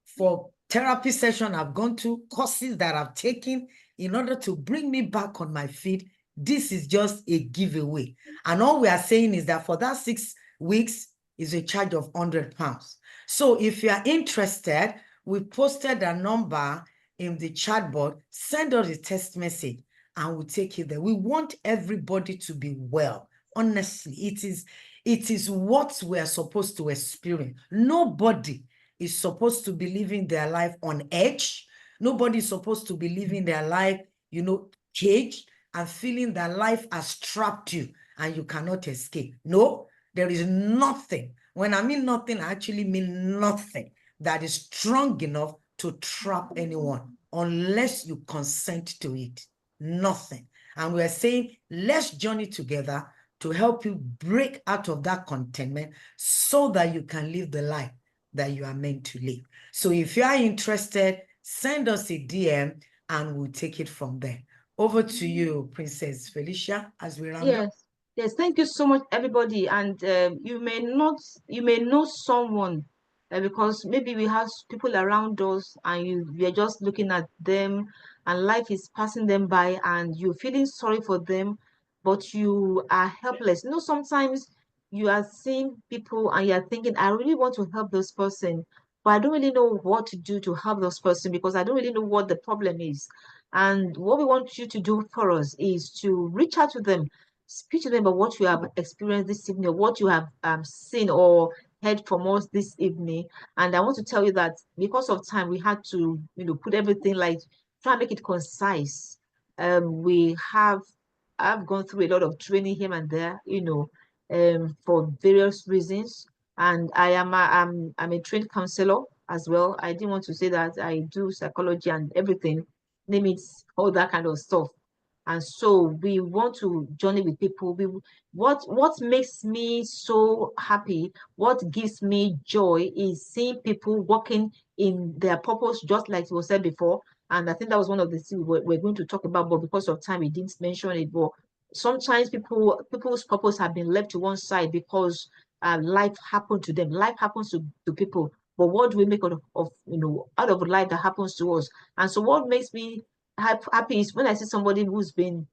for therapy session I've gone to, courses that I've taken in order to bring me back on my feet, This is just a giveaway. And all we are saying is that for that 6 weeks is a charge of £100. So if you are interested, we posted a number in the chat board. Send us a text message and we'll take you there. We want everybody to be well. Honestly, it is what we're supposed to experience. Nobody is supposed to be living their life on edge. Nobody is supposed to be living their life, caged and feeling that life has trapped you and you cannot escape. No, there is nothing. When I mean nothing, I actually mean nothing that is strong enough to trap anyone unless you consent to it. Nothing. And we're saying, let's journey together to help you break out of that contentment so that you can live the life that you are meant to live. So if you are interested, send us a DM and we'll take it from there. Over to you, Princess Felicia, as we round up. Yes, thank you so much, everybody. And you may know someone because maybe we have people around us and we are just looking at them and life is passing them by and you're feeling sorry for them, but you are helpless. Sometimes you are seeing people and you're thinking, I really want to help this person, but I don't really know what to do to help this person because I don't really know what the problem is. And what we want you to do for us is to reach out to them, speak to them about what you have experienced this evening, or what you have seen or heard from us this evening. And I want to tell you that because of time, we had to, put everything like try and make it concise. I've gone through a lot of training here and there, for various reasons. And I'm a trained counselor as well. I didn't want to say that I do psychology and everything, name it, all that kind of stuff. And so we want to journey with people. What makes me so happy, what gives me joy is seeing people working in their purpose, just like it was said before. And I think that was one of the things we're going to talk about, but because of time, we didn't mention it. But sometimes people's purpose have been left to one side because life happened to them. Life happens to people. But what do we make out of life that happens to us? And so what makes me happy is when I see somebody who's been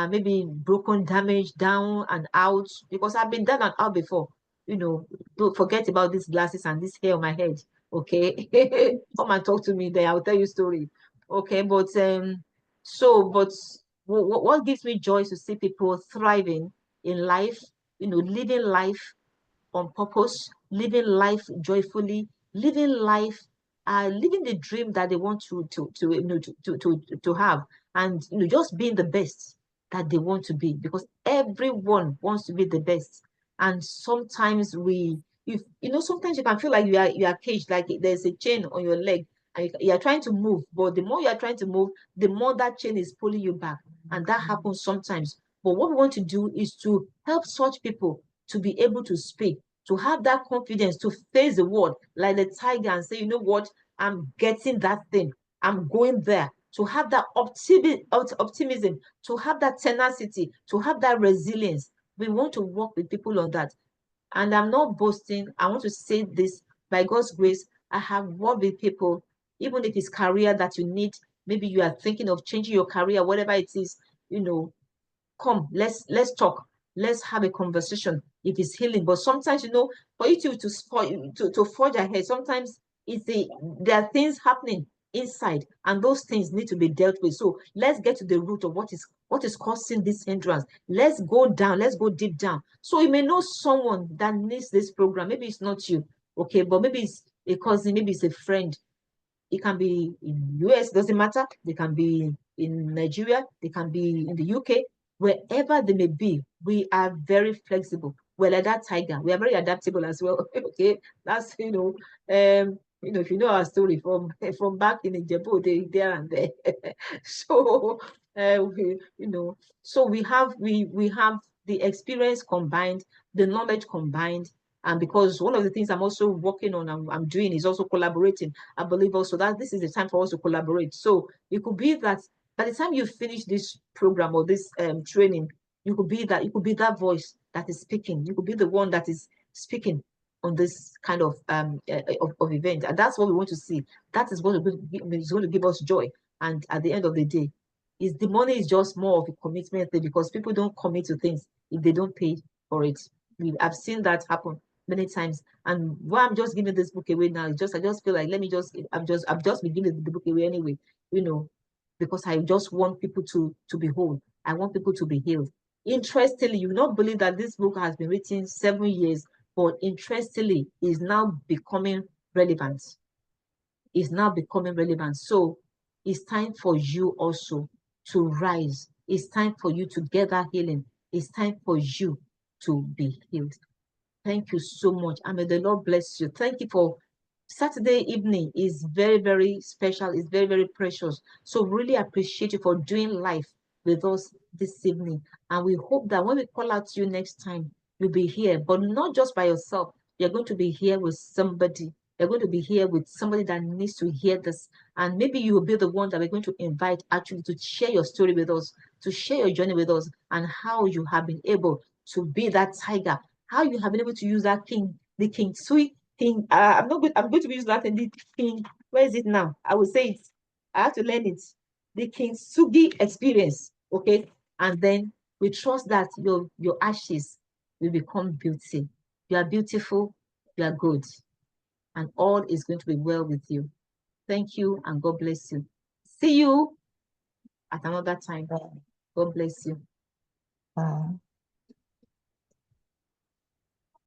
maybe broken, damaged, down and out, because I've been down and out before. Don't forget about these glasses and this hair on my head. Okay, come and talk to me there. I'll tell you a story. Okay, but what gives me joy is to see people thriving in life, living life on purpose, living life joyfully, living the dream that they want to have, and just being the best that they want to be, because everyone wants to be the best. And sometimes sometimes you can feel like you are caged, like there's a chain on your leg, and you are trying to move, but the more you are trying to move, the more that chain is pulling you back, and that happens sometimes. But what we want to do is to help such people to be able to speak, to have that confidence to face the world like the tiger and say, you know what, I'm getting that thing, I'm going there, to have that optimism, to have that tenacity, to have that resilience. We want to work with people on that. And I'm not boasting. I want to say this, by God's grace, I have worked with people, even if it's career that you need, maybe you are thinking of changing your career, whatever it is, come, let's talk, let's have a conversation. It is healing. But sometimes, for you to forge ahead, sometimes there are things happening inside, and those things need to be dealt with. So let's get to the root of what is causing this hindrance. Let's go down, let's go deep down. So you may know someone that needs this program. Maybe it's not you, okay, but maybe it's a cousin, maybe it's a friend. It can be in US, doesn't matter. They can be in Nigeria, they can be in the UK, wherever they may be. We are very flexible. We're like that tiger. We are very adaptable as well. Okay, that's if you know our story from back in Ijebu, there and there. So so we have the experience combined, the knowledge combined, and because one of the things I'm also working on, I'm doing, is also collaborating. I believe also that this is the time for us to collaborate. So it could be that by the time you finish this program or this training, you could be that voice that is speaking. You could be the one that is speaking on this kind of event, and that's what we want to see. That is what is going to give us joy. And at the end of the day, Is the money is just more of a commitment thing, because people don't commit to things if they don't pay for it. I've seen that happen many times. And why I'm just giving this book away now, I just feel like, let me just, I've just been giving the book away anyway, because I just want people to be whole. I want people to be healed. Interestingly, you will not believe that this book has been written 7 years, but interestingly, is now becoming relevant. Is now becoming relevant. So it's time for you also to rise. It's time for you to get that healing. It's time for you to be healed. Thank you so much. And may the Lord bless you. Thank you for Saturday evening is very, very special. It's very, very precious. So really appreciate you for doing life with us this evening. And we hope that when we call out to you next time, you'll be here, but not just by yourself. You're going to be here with somebody. You're going to be here with somebody that needs to hear this. And maybe you will be the one that we're going to invite actually to share your story with us, to share your journey with us, and how you have been able to be that tiger, how you have been able to use that king, the king sweet king. I'm going to use that in the king. Where is it now? I will say it. I have to learn it. The king sugi experience. Okay. And then we trust that your ashes will become beauty. You are beautiful, you are good, and all is going to be well with you. Thank you, and God bless you. See you at another time. God bless you. Bye.